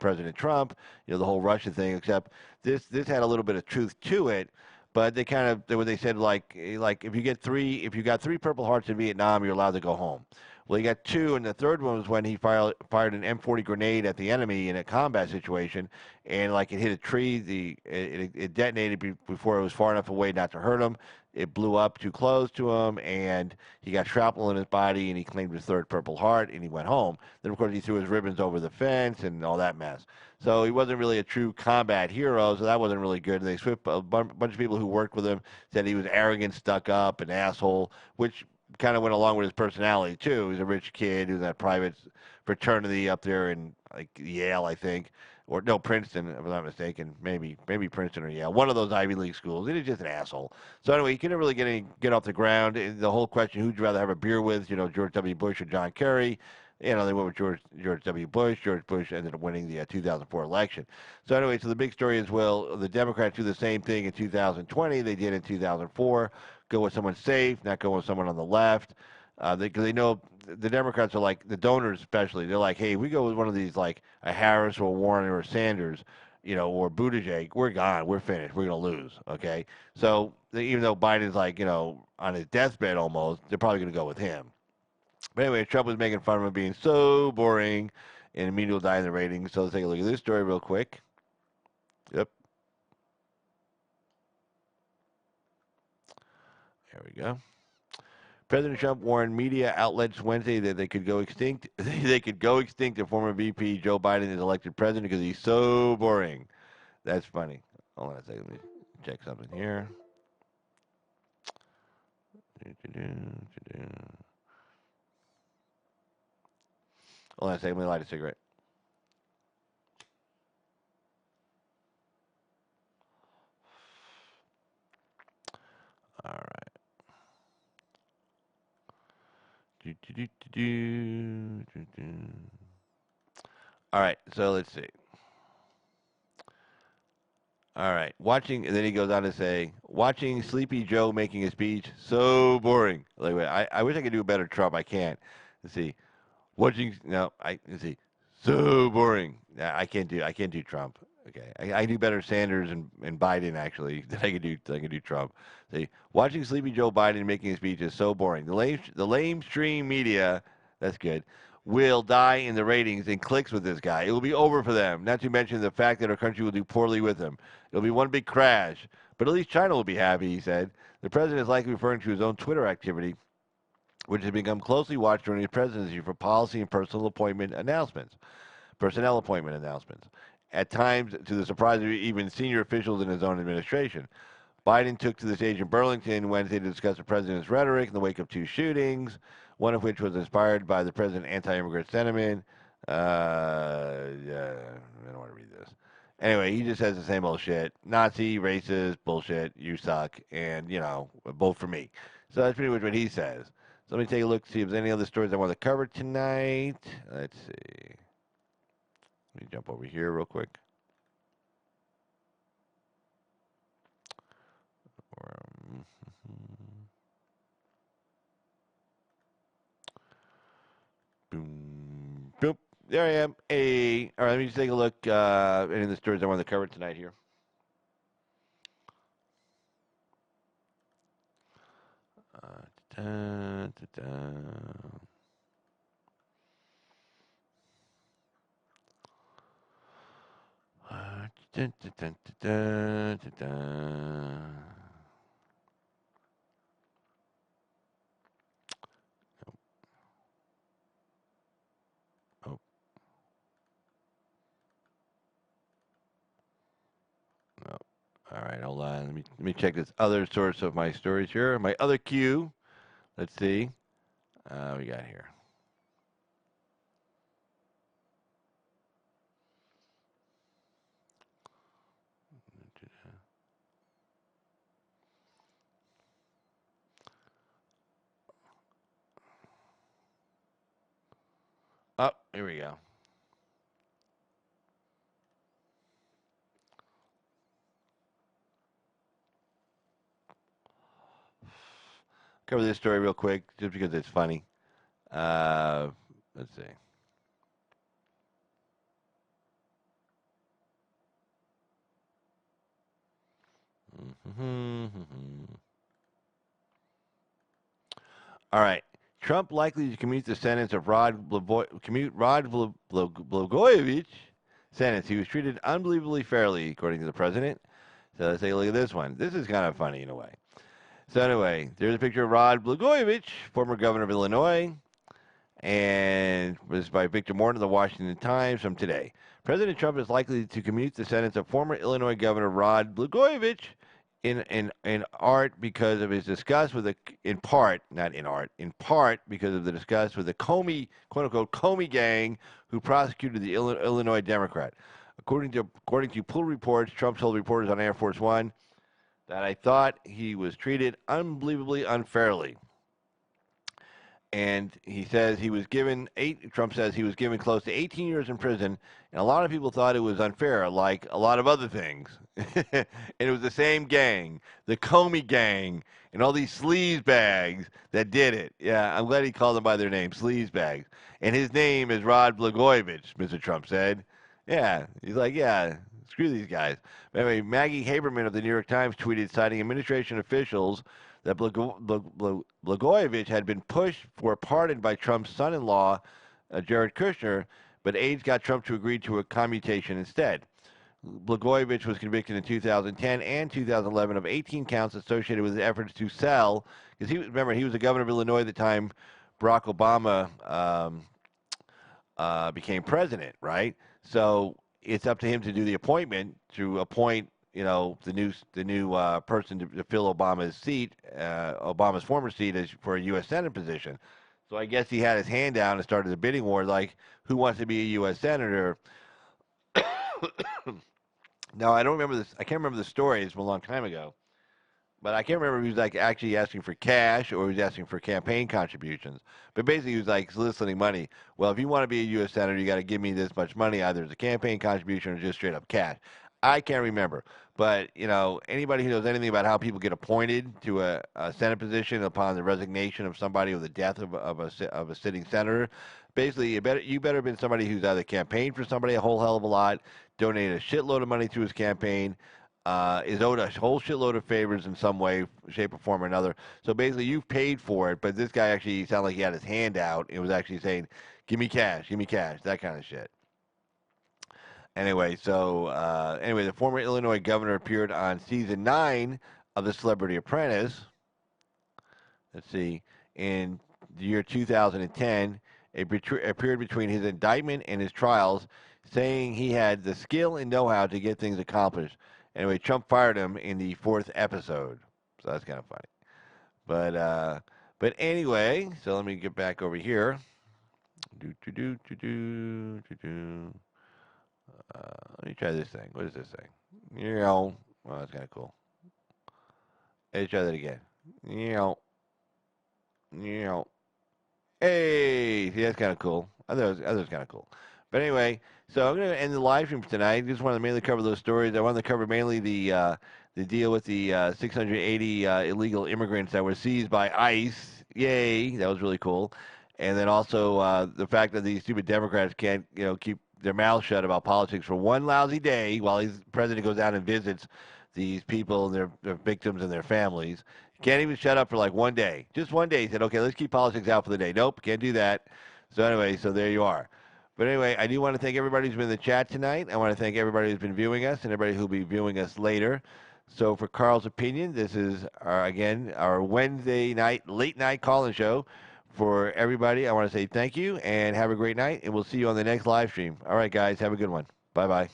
President Trump, the whole Russia thing. Except this had a little bit of truth to it, but they kind of what they said like if you got three Purple Hearts in Vietnam, you're allowed to go home. Well, he got two, and the third one was when he fired an M40 grenade at the enemy in a combat situation, and like it hit a tree. It detonated before it was far enough away not to hurt him. It blew up too close to him, and he got shrapnel in his body, and he claimed his third Purple Heart, and he went home. Then, of course, he threw his ribbons over the fence and all that mess. So he wasn't really a true combat hero, so that wasn't really good. And they swift a bunch of people who worked with him said he was arrogant, stuck up, an asshole, which kind of went along with his personality too. He's a rich kid who's in a private fraternity up there in like Yale, I think, or no, Princeton, if I'm not mistaken. Maybe Princeton or Yale, one of those Ivy League schools. He's just an asshole. So anyway, he couldn't really get off the ground. The whole question: who'd you rather have a beer with? George W. Bush or John Kerry? They went with George W. Bush. George Bush ended up winning the 2004 election. So anyway, so the big story is, well, the Democrats do the same thing in 2020 they did in 2004. Go with someone safe, not go with someone on the left. Because they know the Democrats are like, the donors especially, they're like, hey, if we go with one of these like a Harris or a Warren or a Sanders, or Buttigieg, we're gone. We're finished. We're going to lose. Okay. So even though Biden's like, on his deathbed almost, they're probably going to go with him. But anyway, Trump was making fun of him being so boring and immediately die in the ratings. So let's take a look at this story real quick. Yep. There we go. President Trump warned media outlets Wednesday that they could go extinct. They could go extinct if former VP Joe Biden is elected president because he's so boring. That's funny. Hold on a second. Let me check something here. Hold on a second. Let me light a cigarette. All right. All right. So let's see. All right. Watching, and then he goes on to say, watching Sleepy Joe making a speech, so boring. Like, I wish I could do a better Trump. I can't. Let's see. Let's see. So boring. I can't do Trump. Okay. I do better Sanders and Biden, actually, than I can do Trump. See, watching Sleepy Joe Biden making a speech is so boring. The lamestream media, that's good, will die in the ratings and clicks with this guy. It will be over for them, not to mention the fact that our country will do poorly with him. It'll be one big crash. But at least China will be happy, he said. The president is likely referring to his own Twitter activity, which has become closely watched during his presidency for policy and personnel appointment announcements. At times, to the surprise of even senior officials in his own administration. Biden took to the stage in Burlington Wednesday to discuss the president's rhetoric in the wake of two shootings, one of which was inspired by the president's anti-immigrant sentiment. Yeah, I don't want to read this. Anyway, he just says the same old shit. Nazi, racist, bullshit, you suck, and, vote for me. So that's pretty much what he says. So let me take a look, see if there's any other stories I want to cover tonight. Let's see. Let me jump over here real quick. Boom, boop. There I am. All right, let me just take a look at any of the stories I want to cover tonight here. Da, da, da. Da, da, da, da, da, da. Oh. No. All right, hold on. Let me check this other source of my stories here. My other queue. Let's see. We got here. Oh, here we go. Cover this story real quick, just because it's funny. Let's see. All right. Trump likely to commute the sentence of Blagojevich sentence. He was treated unbelievably fairly, according to the president. So let's take a look at this one. This is kind of funny in a way. So anyway, there's a picture of Rod Blagojevich, former governor of Illinois, and this is by Victor Morton of the Washington Times from today. President Trump is likely to commute the sentence of former Illinois Governor Rod Blagojevich in part because of his disgust with the in part because of the disgust with the Comey quote unquote Comey gang who prosecuted the Illinois Democrat. According to pool reports, Trump told reporters on Air Force One that I thought he was treated unbelievably unfairly. And he says he was given Trump says he was given close to 18 years in prison, and a lot of people thought it was unfair, like a lot of other things. And it was the same gang, the Comey gang, and all these sleaze bags that did it. Yeah, I'm glad he called them by their name, sleaze bags. And his name is Rod Blagojevich, Mr. Trump said. Yeah, he's like, yeah, screw these guys. But anyway, Maggie Haberman of the New York Times tweeted, citing administration officials, that Blagojevich had been pushed for a pardon by Trump's son-in-law, Jared Kushner, but aides got Trump to agree to a commutation instead. Blagojevich was convicted in 2010 and 2011 of 18 counts associated with his efforts to sell, because he was the governor of Illinois at the time Barack Obama became president, right? So it's up to him to do the appointment, to appoint the new person to fill Obama's seat, Obama's former seat, as for a U.S. Senate position. So I guess he had his hand down and started a bidding war, like, who wants to be a U.S. senator? Now I don't remember this. I can't remember the story. It's from a long time ago, but I can't remember if he was like actually asking for cash or he was asking for campaign contributions. But basically, he was like soliciting money. Well, if you want to be a U.S. senator, you got to give me this much money, either as a campaign contribution or just straight up cash. I can't remember, but anybody who knows anything about how people get appointed to a Senate position upon the resignation of somebody or the death of a sitting senator, basically you better have been somebody who's either campaigned for somebody a whole hell of a lot, donated a shitload of money to his campaign, is owed a whole shitload of favors in some way, shape, or form or another. So basically, you've paid for it, but this guy actually sounded like he had his hand out. It was actually saying, give me cash, that kind of shit. Anyway, the former Illinois governor appeared on season 9 of The Celebrity Apprentice. Let's see, in the year 2010, appeared between his indictment and his trials, saying he had the skill and know-how to get things accomplished. Anyway, Trump fired him in the 4th episode, so that's kind of funny. But anyway, so let me get back over here. Let me try this thing. What is this thing? Well, that's kind of cool. Let's try that again. Hey, see, that's kind of cool. I thought it was kind of cool. But anyway, so I'm going to end the live stream for tonight. Just wanted to mainly cover those stories. I wanted to cover mainly the deal with the 680 illegal immigrants that were seized by ICE. Yay, that was really cool. And then also the fact that these stupid Democrats can't, keep their mouths shut about politics for one lousy day while the president goes out and visits these people, their victims, and their families. Can't even shut up for like one day. Just one day. He said, okay, let's keep politics out for the day. Nope, can't do that. So anyway, so there you are. But anyway, I do want to thank everybody who's been in the chat tonight. I want to thank everybody who's been viewing us and everybody who'll be viewing us later. So for Carl's Opinion, this is, our Wednesday night, late night call-in show. For everybody, I want to say thank you and have a great night, and we'll see you on the next live stream. All right, guys, have a good one. Bye-bye.